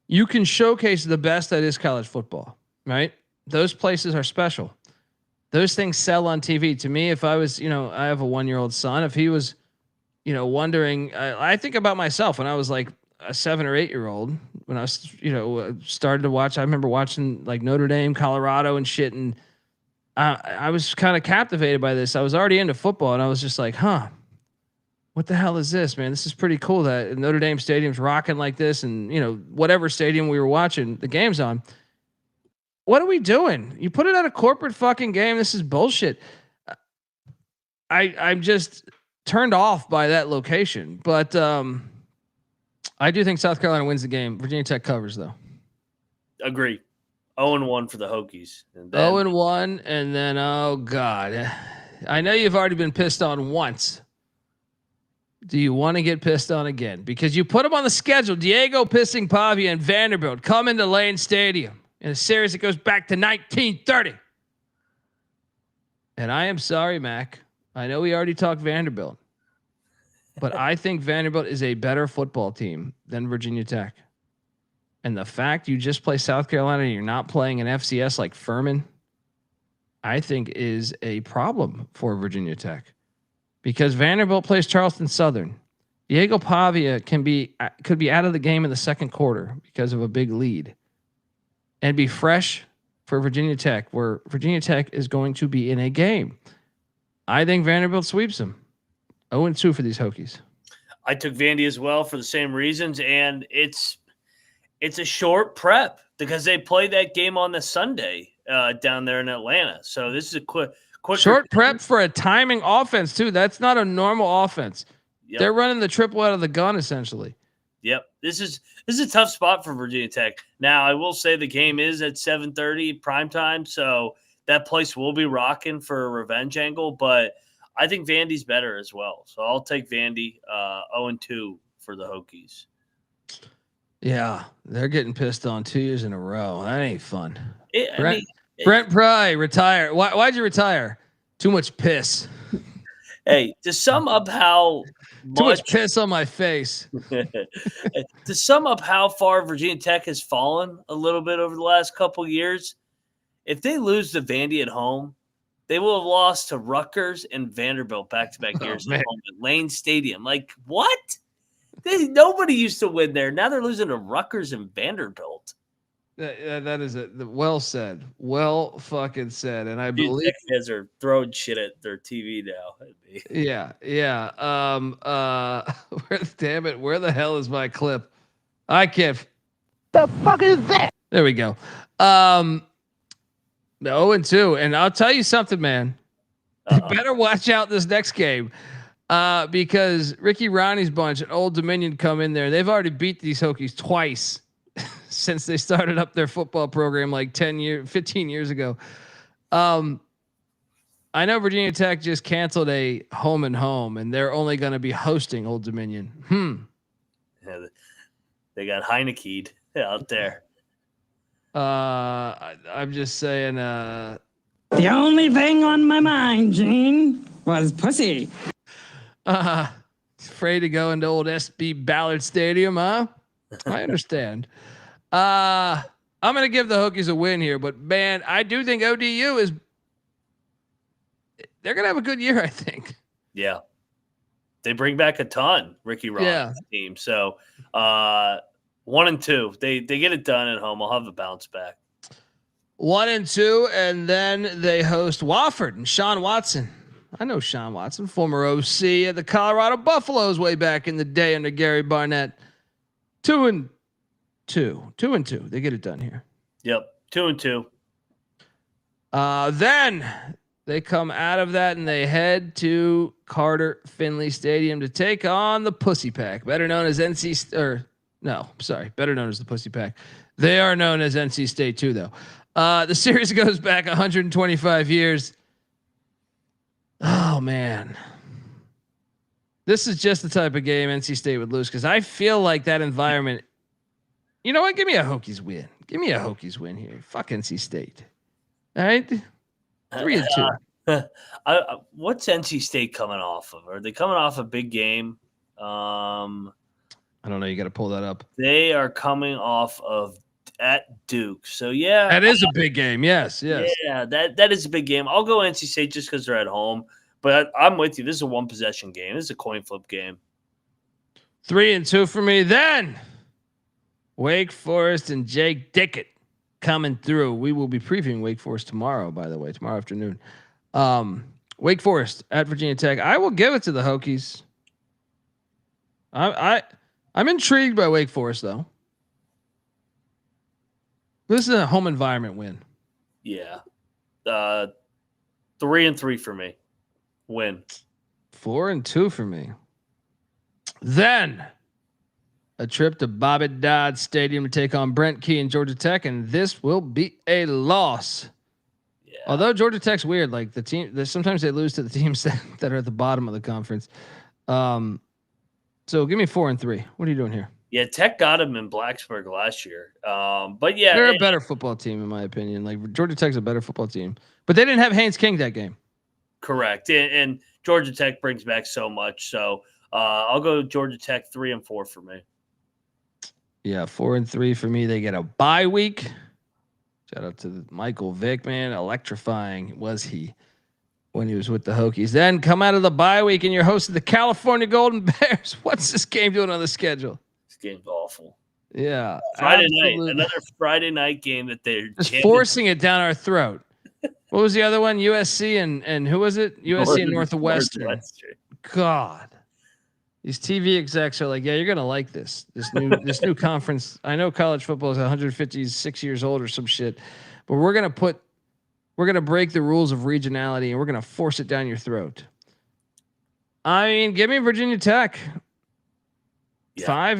You can showcase the best that is college football, right? Those places are special. Those things sell on TV. To me, if I was, I have a 1-year-old son. If he was, wondering, I think about myself when I was like a 7 or 8-year-old. When I was, started to watch. I remember watching like Notre Dame, Colorado, and shit, and I was kind of captivated by this. I was already into football, and I was just like, what the hell is this, man? This is pretty cool that Notre Dame Stadium's rocking like this, and whatever stadium we were watching the games on. What are we doing? You put it at a corporate fucking game. This is bullshit. I'm just turned off by that location, but I do think South Carolina wins the game. Virginia Tech covers though. Agree. 0-1 for the Hokies. 0-1, and then oh god, I know you've already been pissed on once. Do you want to get pissed on again? Because you put them on the schedule. Diego pissing Pavia and Vanderbilt come into Lane Stadium in a series that goes back to 1930. And I am sorry, Mac. I know we already talked Vanderbilt, but I think Vanderbilt is a better football team than Virginia Tech. And the fact you just play South Carolina and you're not playing an FCS like Furman, I think is a problem for Virginia Tech, because Vanderbilt plays Charleston Southern. Diego Pavia could be out of the game in the second quarter because of a big lead, and be fresh for Virginia Tech, where Virginia Tech is going to be in a game. I think Vanderbilt sweeps them. 0-2 for these Hokies. I took Vandy as well for the same reasons, and it's a short prep because they play that game on the Sunday down there in Atlanta. So this is a quick short prep for a timing offense too. That's not a normal offense. Yep. They're running the triple out of the gun essentially. Yep. This is a tough spot for Virginia Tech. Now, I will say the game is at 7:30 primetime, so that place will be rocking for a revenge angle, but I think Vandy's better as well. So I'll take Vandy 0-2 for the Hokies. Yeah, they're getting pissed on 2 years in a row. That ain't fun. Brent Pry, retire. Why'd you retire? Too much piss. Hey, to sum up how too much piss on my face. To sum up how far Virginia Tech has fallen a little bit over the last couple of years, if they lose to Vandy at home, they will have lost to Rutgers and Vanderbilt back-to-back years at home at Lane Stadium. Like, what? Nobody used to win there. Now they're losing to Rutgers and Vanderbilt. That is well said. Well fucking said. And I believe Tech fans are throwing shit at their TV now. Yeah. Damn it. Where the hell is my clip? I can't. The fuck is that? There we go. 0-2. And I'll tell you something, man. You better watch out this next game. Because Ricky Ronnie's bunch at Old Dominion come in there. They've already beat these Hokies twice since they started up their football program like 15 years ago. I know Virginia Tech just canceled a home and home, and they're only going to be hosting Old Dominion. Yeah, they got Heineke'd out there. I'm just saying. The only thing on my mind, Gene, was pussy. Afraid to go into old SB Ballard Stadium, huh? I understand. I'm going to give the Hokies a win here, but man, I do think ODU they're going to have a good year, I think. Yeah. They bring back a ton, Ricky Ron's team. So, 1-2, they get it done at home. I'll have a bounce back. 1-2, and then they host Wofford and Sean Watson. I know Sean Watson, former OC at the Colorado Buffaloes way back in the day under Gary Barnett. 2-2. They get it done here. Yep, 2-2. Then they come out of that and they head to Carter Finley Stadium to take on the Pussy Pack, better known as better known as the Pussy Pack. They are known as NC State too, though. The series goes back 125 years. Oh man, this is just the type of game NC State would lose, because I feel like that environment. You know what? Give me a Hokies win. Give me a Hokies win here. Fuck NC State. All right, 3-2. What's NC State coming off of? Are they coming off a big game? I don't know. You got to pull that up. They are coming off of at Duke. So, yeah. That is a big game. Yes. Yeah, that is a big game. I'll go NC State just because they're at home. But I'm with you. This is a one-possession game. This is a coin flip game. 3-2 for me. Then Wake Forest and Jake Dickett coming through. We will be previewing Wake Forest tomorrow, by the way, tomorrow afternoon. Wake Forest at Virginia Tech. I will give it to the Hokies. I'm intrigued by Wake Forest though. This is a home environment win. Yeah. 3-3 for me. Win. 4-2 for me. Then a trip to Bobby Dodd Stadium to take on Brent Key and Georgia Tech, and this will be a loss. Yeah. Although Georgia Tech's weird, like the team, sometimes they lose to the teams that are at the bottom of the conference. So give me 4-3. What are you doing here? Yeah, Tech got him in Blacksburg last year. But yeah, they're a better football team in my opinion. Like Georgia Tech's a better football team, but they didn't have Haynes King that game. Correct, and Georgia Tech brings back so much. So I'll go Georgia Tech 3-4 for me. Yeah, 4-3 for me. They get a bye week. Shout out to Michael Vick, man. Electrifying was he when he was with the Hokies. Then come out of the bye week and you're hosting the California Golden Bears. What's this game doing on the schedule? This game's awful. Yeah. Friday night. Another Friday night game that they're just forcing it down our throat. What was the other one? USC and who was it? USC and Northwestern. God. These TV execs are like, yeah, you're gonna like this new conference. I know college football is 156 years old or some shit, but we're gonna break the rules of regionality and we're gonna force it down your throat. I mean, give me Virginia Tech. Yeah.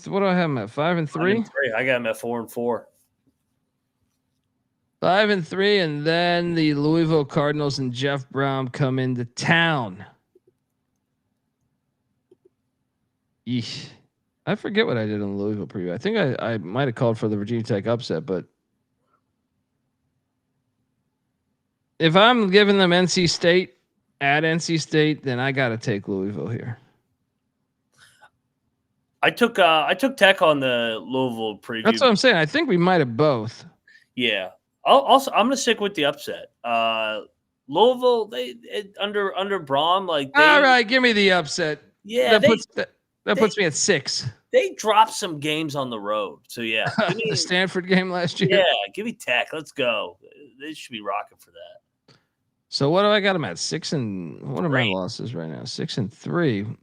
What do I have them at? 5-3. I got them at 4-4. 5-3, and then the Louisville Cardinals and Jeff Brown come into town. Eesh. I forget what I did on the Louisville preview. I think I might have called for the Virginia Tech upset, but if I'm giving them NC State at NC State, then I got to take Louisville here. I took Tech on the Louisville preview. That's what I'm saying. I think we might have both. Yeah. I'm gonna stick with the upset. Louisville, under Braum, like all right, give me the upset. Yeah, that puts me at 6. They dropped some games on the road, so yeah. The Stanford game last year. Yeah, give me Tech. Let's go. They should be rocking for that. So what do I got them at? 6 and what are my losses right now? 6-3.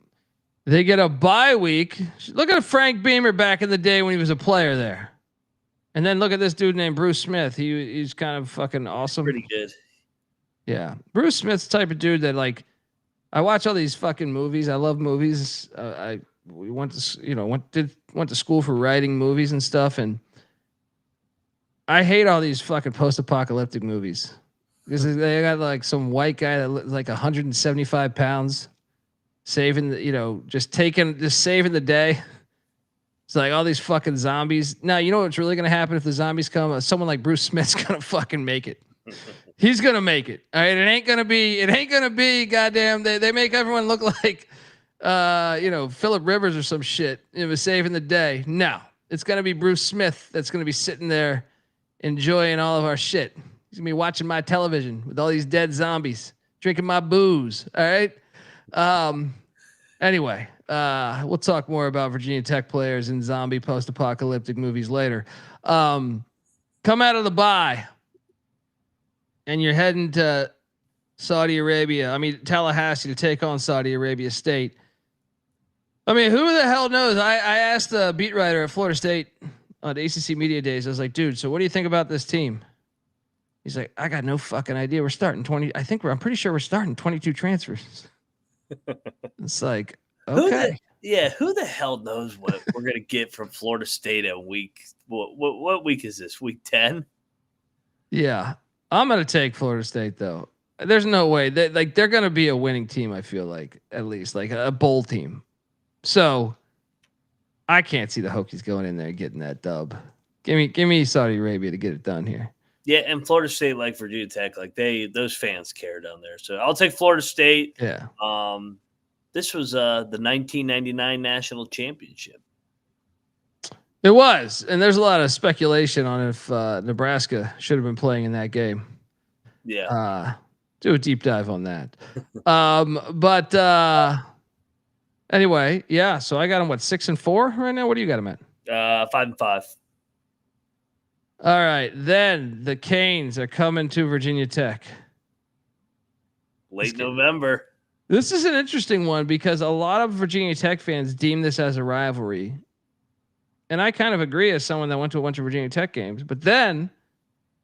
They get a bye week. Look at Frank Beamer back in the day when he was a player there. And then look at this dude named Bruce Smith. He's kind of fucking awesome. Pretty good. Yeah. Bruce Smith's the type of dude that like, I watch all these fucking movies. I love movies. We went to, went to school for writing movies and stuff. And I hate all these fucking post-apocalyptic movies because they got like some white guy that looks like 175 pounds saving just saving the day. It's like all these fucking zombies. Now, you know what's really going to happen if the zombies come? Someone like Bruce Smith's going to fucking make it. He's going to make it. All right. It ain't going to be goddamn. They make everyone look like, Phillip Rivers or some shit. It was saving the day. No, it's going to be Bruce Smith. That's going to be sitting there enjoying all of our shit. He's going to be watching my television with all these dead zombies, drinking my booze. All right. Anyway, we'll talk more about Virginia Tech players in zombie post-apocalyptic movies later. Come out of the bye, and you're heading to Tallahassee to take on Saudi Arabia State. I mean, who the hell knows? I asked the beat writer at Florida State on ACC Media Days. I was like, dude, so what do you think about this team? He's like, I got no fucking idea. We're starting 20. I'm pretty sure we're starting 22 transfers. It's like, okay. Who the hell knows what we're gonna get from Florida State at week? What week is this? Week 10? Yeah, I'm gonna take Florida State though. There's no way they're gonna be a winning team. I feel like at least like a bowl team. So I can't see the Hokies going in there and getting that dub. Give me Saudi Arabia to get it done here. Yeah, and Florida State, like Virginia Tech, like those fans care down there. So I'll take Florida State. Yeah. This was the 1999 national championship. It was, and there's a lot of speculation on if Nebraska should have been playing in that game. Yeah. Do a deep dive on that. But anyway, yeah. So I got him 6-4 right now. What do you got him at? 5-5. All right, then the Canes are coming to Virginia Tech. Late November. This is an interesting one because a lot of Virginia Tech fans deem this as a rivalry. And I kind of agree as someone that went to a bunch of Virginia Tech games. But then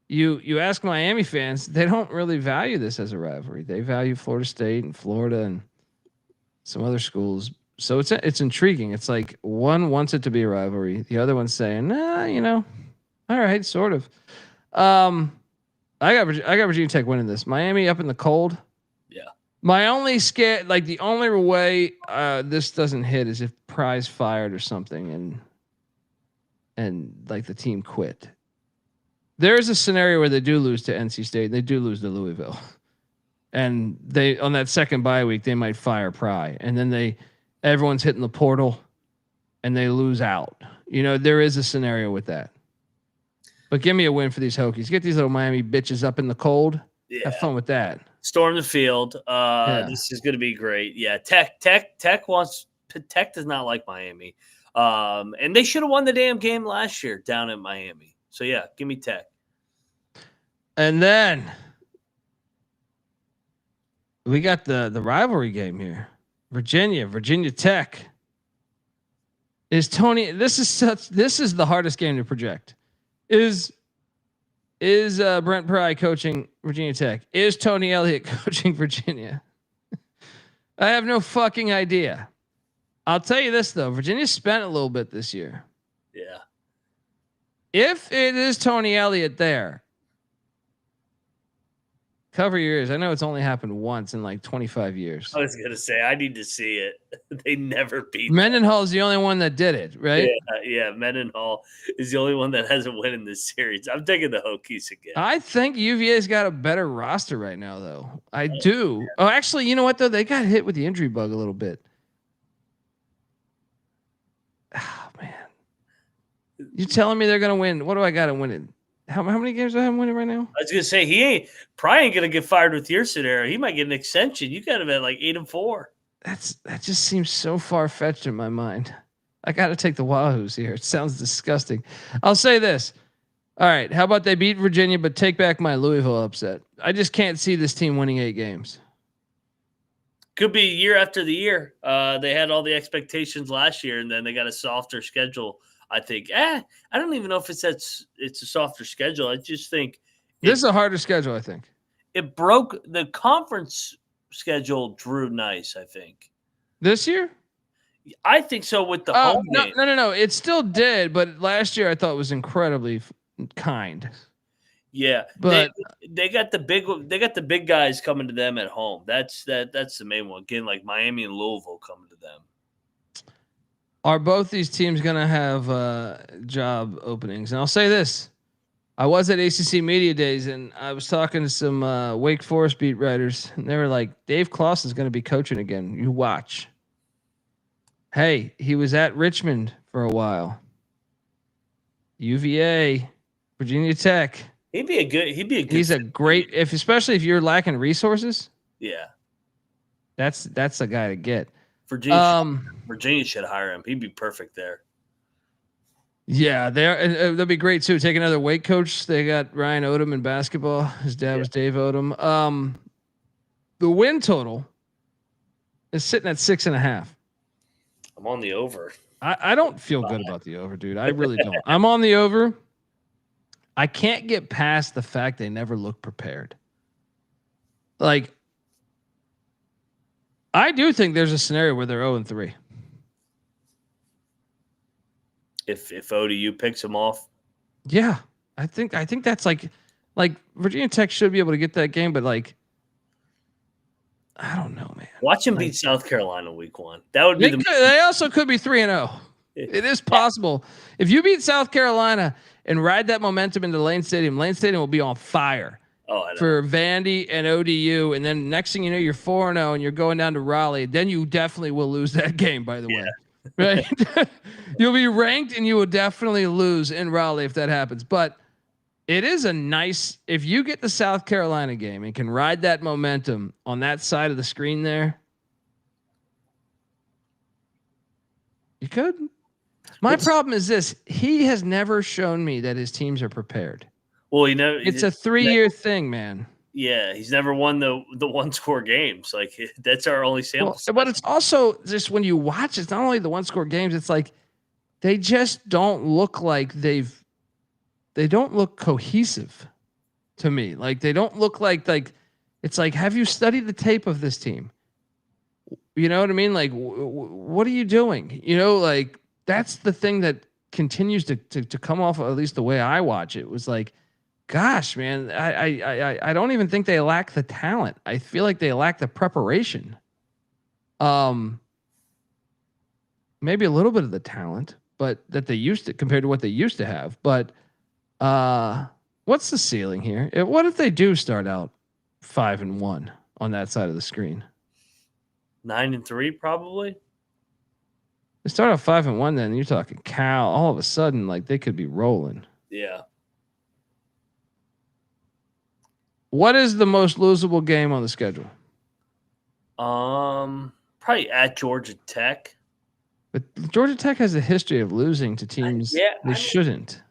you ask Miami fans, they don't really value this as a rivalry. They value Florida State and Florida and some other schools. So it's intriguing. It's like one wants it to be a rivalry. The other one's saying, nah, all right, sort of. I got Virginia Tech winning this. Miami up in the cold. Yeah. My only the only way this doesn't hit is if Pry's fired or something, and like the team quit. There's a scenario where they do lose to NC State. They do lose to Louisville, and they on that second bye week they might fire Pry, and then everyone's hitting the portal, and they lose out. There is a scenario with that. But give me a win for these Hokies. Get these little Miami bitches up in the cold. Yeah. Have fun with that. Storm the field. This is going to be great. Yeah, Tech does not like Miami. And they should have won the damn game last year down in Miami. So yeah, give me Tech. And then we got the rivalry game here. Virginia Tech. Is Tony this is the hardest game to project. Is Brent Pry coaching Virginia Tech? Is Tony Elliott coaching Virginia? I have no fucking idea. I'll tell you this though, Virginia spent a little bit this year. Yeah. If it is Tony Elliott there, cover your ears. I know it's only happened once in like 25 years. I was gonna say I need to see it. They never beat. Mendenhall is the only one that did it, right? Yeah. Mendenhall is the only one that hasn't won in this series. I'm taking the Hokies again. I think UVA's got a better roster right now, though. I do. Yeah. Oh, actually, you know what though? They got hit with the injury bug a little bit. Oh man, you telling me they're gonna win? What do I got to win it? How many games do I have winning right now? I was gonna say Pry ain't gonna get fired with your scenario. He might get an extension. You got him at like 8-4. That just seems so far fetched in my mind. I got to take the Wahoos here. It sounds disgusting. I'll say this. All right, how about they beat Virginia but take back my Louisville upset? I just can't see this team winning 8 games. Could be year after the year. They had all the expectations last year, and then they got a softer schedule. I think. I don't even know if it's a softer schedule. I just think this is a harder schedule. I think it broke the conference schedule. Drew nice. I think this year. I think so with the home game. No. It still did, but last year I thought it was incredibly kind. Yeah, but they got the big guys coming to them at home. That's the main one. Again, like Miami and Louisville coming to them. Are both these teams going to have job openings? And I'll say this. I was at ACC Media Days, and I was talking to some Wake Forest beat writers, and they were like, Dave Clawson's going to be coaching again. You watch. Hey, he was at Richmond for a while. UVA, Virginia Tech. He'd be a good. He's a great, especially if you're lacking resources. Yeah. That's a guy to get. Virginia should hire him. He'd be perfect there. Yeah, they'll be great too. Take another Wake coach. They got Ryan Odom in basketball. His dad was Dave Odom. The win total is sitting at 6.5. I'm on the over. I don't feel good about the over, dude. I really don't. I'm on the over. I can't get past the fact they never look prepared. Like, I do think there's a scenario where they're 0-3. If ODU picks them off. Yeah. I think that's like Virginia Tech should be able to get that game, but like, I don't know, man. Watch them beat South Carolina week 1. That would be they also could be 3-0. It is possible. If you beat South Carolina and ride that momentum into Lane Stadium will be on fire for Vandy and ODU. And then next thing you know, you're 4-0 and you're going down to Raleigh. Then you definitely will lose that game, by the way. Right? You'll be ranked and you will definitely lose in Raleigh if that happens. But it is a nice, if you get the South Carolina game and can ride that momentum on that side of the screen there, you could. My problem is this: he has never shown me that his teams are prepared. Well, it's a 3-year thing, man. Yeah, he's never won the one-score games. Like that's our only sample. But it's also just when you watch, it's not only the one-score games. It's like they just don't look like they don't look cohesive to me. Like they don't look like it's like, have you studied the tape of this team? You know what I mean? Like, what are you doing? Like that's the thing that continues to come off, at least the way I watch it. It was like, gosh, man, I don't even think they lack the talent. I feel like they lack the preparation. Maybe a little bit of the talent, but that they used to compared to what they used to have. But what's the ceiling here? What if they do start out 5-1 on that side of the screen? 9-3, probably. They start out 5-1, then you're talking Cal. All of a sudden, like they could be rolling. Yeah. What is the most losable game on the schedule? Probably at Georgia Tech. But Georgia Tech has a history of losing to teams shouldn't.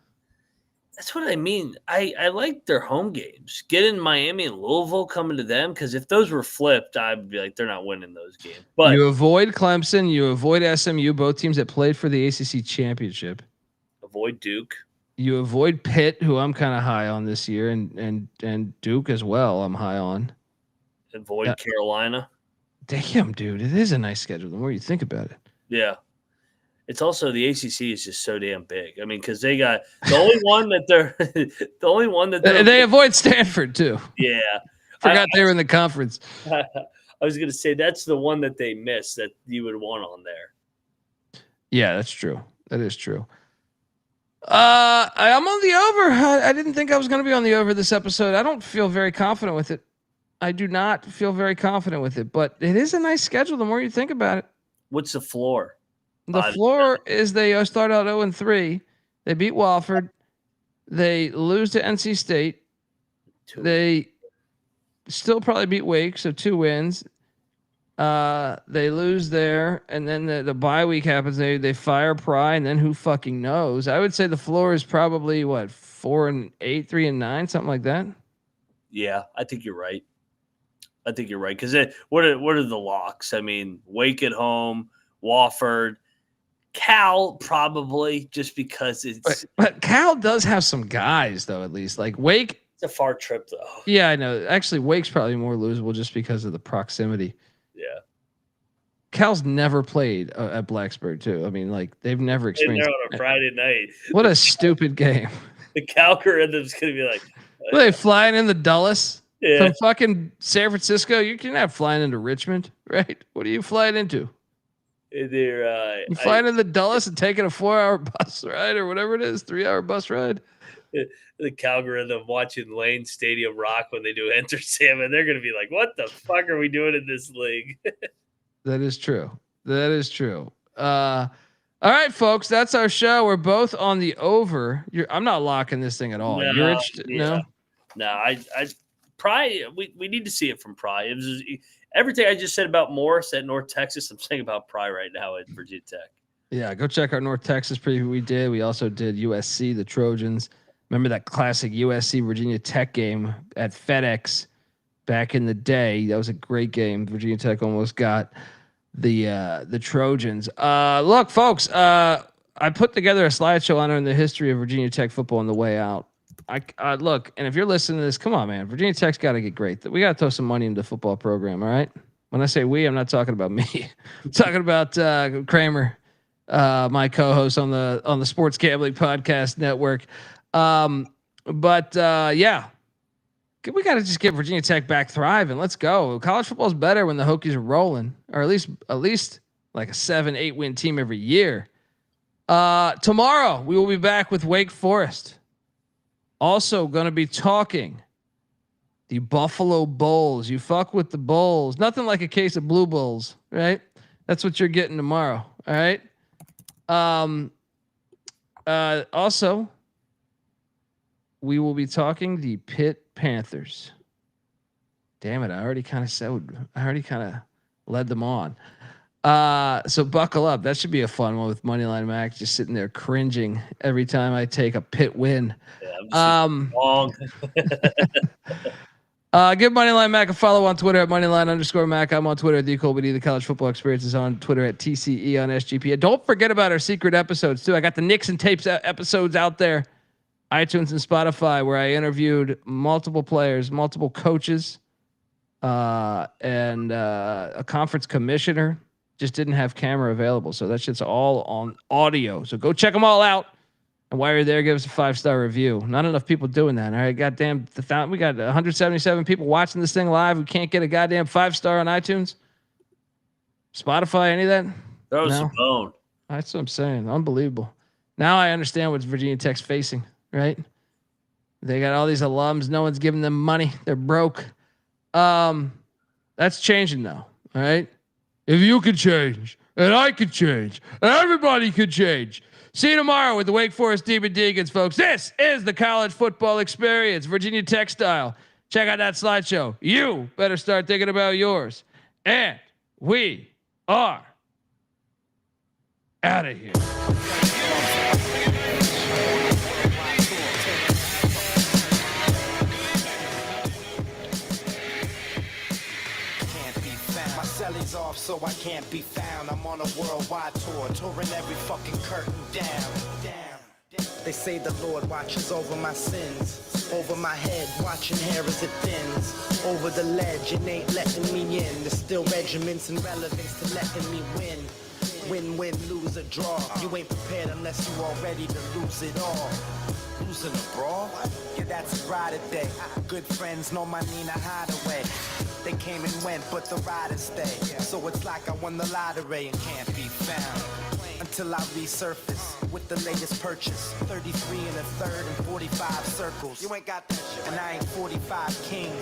That's what I mean. I like their home games. Get in Miami and Louisville coming to them, because if those were flipped, I'd be like, they're not winning those games. But you avoid Clemson, you avoid SMU, both teams that played for the ACC championship. Avoid Duke. You avoid Pitt, who I'm kind of high on this year, and Duke as well. I'm high on. Avoid Carolina. Damn, dude, it is a nice schedule. The more you think about it. Yeah. It's also the ACC is just so damn big. I mean, because they got the only one that they avoid Stanford too. Yeah, forgot they were in the conference. I was going to say that's the one that they missed that you would want on there. Yeah, that's true. That is true. I'm on the over. I didn't think I was going to be on the over this episode. I don't feel very confident with it. I do not feel very confident with it, but it is a nice schedule. The more you think about it. What's the floor? The floor is they start out 0-3. They beat Wofford. They lose to NC State. They still probably beat Wake, so 2 wins. They lose there, and then the bye week happens. They fire Pry, and then who fucking knows? I would say the floor is probably 4-8, 3-9, something like that. Yeah, I think you're right. Because what are the locks? I mean, Wake at home, Wofford. Cal probably, just because it's. But Cal does have some guys though. At least like Wake. It's a far trip though. Yeah, I know. Actually, Wake's probably more losable just because of the proximity. Yeah. Cal's never played at Blacksburg too. I mean, like they've never experienced. They're on a Friday night. What a stupid game. The Cal rhythm's gonna be like. Are they flying in the Dulles from fucking San Francisco? You can have flying into Richmond, right? What are you flying into? They're flying in the Dulles and taking a 4-hour bus ride or whatever it is, 3-hour bus ride. The algorithm watching Lane Stadium rock when they do Enter Salmon, they're going to be like, what the fuck are we doing in this league? That is true. All right, folks, that's our show. We're both on the over. I'm not locking this thing at all. No, You're interested? Yeah. No, I Pry, we need to see it from Pry. It was everything I just said about Morris at North Texas, I'm saying about Pry right now at Virginia Tech. Yeah, go check our North Texas preview we did. We also did USC, the Trojans. Remember that classic USC Virginia Tech game at FedEx back in the day? That was a great game. Virginia Tech almost got the Trojans. Look, folks, I put together a slideshow honoring the history of Virginia Tech football on the way out. I look, and if you're listening to this, come on, man. Virginia Tech's got to get great. We got to throw some money into the football program, all right? When I say we, I'm not talking about me. I'm talking about Kramer, my co-host on the Sports Gambling Podcast Network. Yeah, we got to just get Virginia Tech back thriving. Let's go. College football is better when the Hokies are rolling, or at least like a 7-8 win team every year. Tomorrow we will be back with Wake Forest. Also going to be talking the Buffalo Bulls. You fuck with the Bulls. Nothing like a case of Blue Bulls, right? That's what you're getting tomorrow. All right. Also, we will be talking the Pitt Panthers. Damn it. I already kind of led them on. So buckle up. That should be a fun one with Moneyline Mac just sitting there cringing every time I take a Pitt win. Yeah, Give Moneyline Mac a follow on Twitter at Moneyline_Mac. I'm on Twitter at the Colby D. The College Football Experience is on Twitter at TCE on SGP. And don't forget about our secret episodes too. I got the Nixon tapes episodes out there, iTunes and Spotify, where I interviewed multiple players, multiple coaches, and a conference commissioner. Just didn't have camera available, so that shit's all on audio. So go check them all out. And while you're there, give us a 5-star review. Not enough people doing that. All right, goddamn, we got 177 people watching this thing live. We can't get a goddamn 5-star on iTunes, Spotify, any of that. Throw some bone. That's what I'm saying. Unbelievable. Now I understand what Virginia Tech's facing. Right? They got all these alums. No one's giving them money. They're broke. That's changing now. All right. If you could change, and I could change, and everybody could change. See you tomorrow with the Wake Forest Demon Deacons, folks. This is the College Football Experience, Virginia Tech style. Check out that slideshow. You better start thinking about yours. And we are out of here. Celly's off, so I can't be found. I'm on a worldwide tour, touring every fucking curtain down. They say the Lord watches over my sins, over my head, watching hair as it thins. Over the ledge, it ain't letting me in. There's still regiments and relevance to letting me win. Win, win, lose, or draw. You ain't prepared unless you all ready to lose it all. Losing a brawl? Yeah, that's a ride a day. Good friends know my Nina Hideaway. They came and went, but the riders stay. So it's like I won the lottery and can't be found. Until I resurface with the latest purchase. 33 and a third and 45 circles. You ain't got that shit. And I ain't 45 king.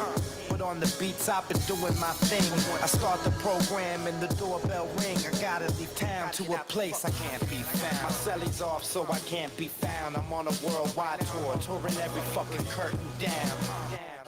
But on the beats, I've been doing my thing. I start the program and the doorbell ring. I gotta leave town to a place I can't be found. My celly's off, so I can't be found. I'm on a worldwide tour, touring every fucking curtain down.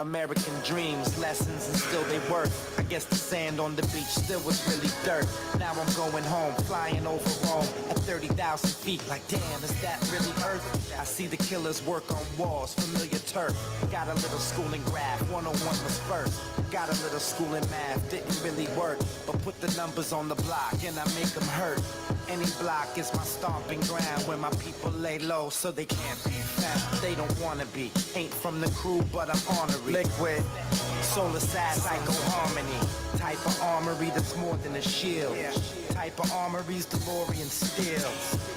American dreams, lessons, and still they work. I guess the sand on the beach still was really dirt. Now I'm going home, flying over Rome at 30,000 feet. Like, damn, is that really Earth? I see the killers work on walls, familiar turf. Got a little school in graph, 101 was first. Got a little school in math, didn't really work. But put the numbers on the block and I make them hurt. Any block is my stomping ground where my people lay low so they can't be found. They don't wanna be, ain't from the crew, but I'm honorary. Liquid, solar sad, psycho harmony. Type of armory that's more than a shield. Type of armory's DeLorean steel.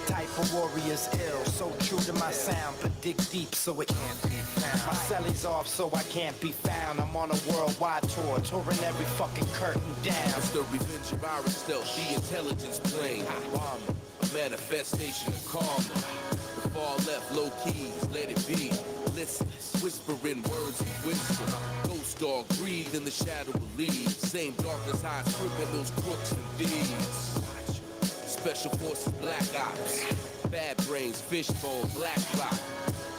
Type of warrior's ill. So true to my sound, but dig deep so it can't be found. My celly's off so I can't be found. I'm on a worldwide tour, touring every fucking curtain down. It's the revenge of our stealth, the intelligence plane. Bomber, a manifestation of karma. The far left, low keys, let it be. Listen, whispering words of wisdom. Ghost dog breathe in the shadow of leaves. Same darkness hides stripping those crooks and thieves. Special forces, black ops. Bad brains, fishbone, black rock.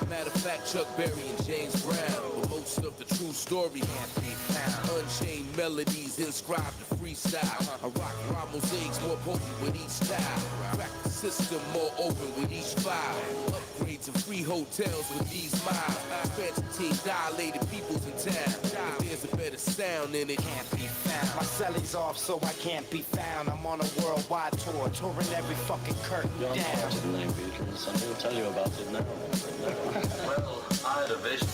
Matter of fact, Chuck Berry and James Brown. But most of the true story can't be found. Unchained melodies inscribed to freestyle. I rock rhyme mosaics more potent with each style. Crack the system more open with each file. Upgrades and free hotels with these miles. Transit team dilated peoples in town. If there's a better sound in it, can't be found. My celly's off so I can't be found. I'm on a worldwide tour, touring every fucking curtain down. You're on to the name, Beatrice. I'm going to tell you about it now. Well, I had a vision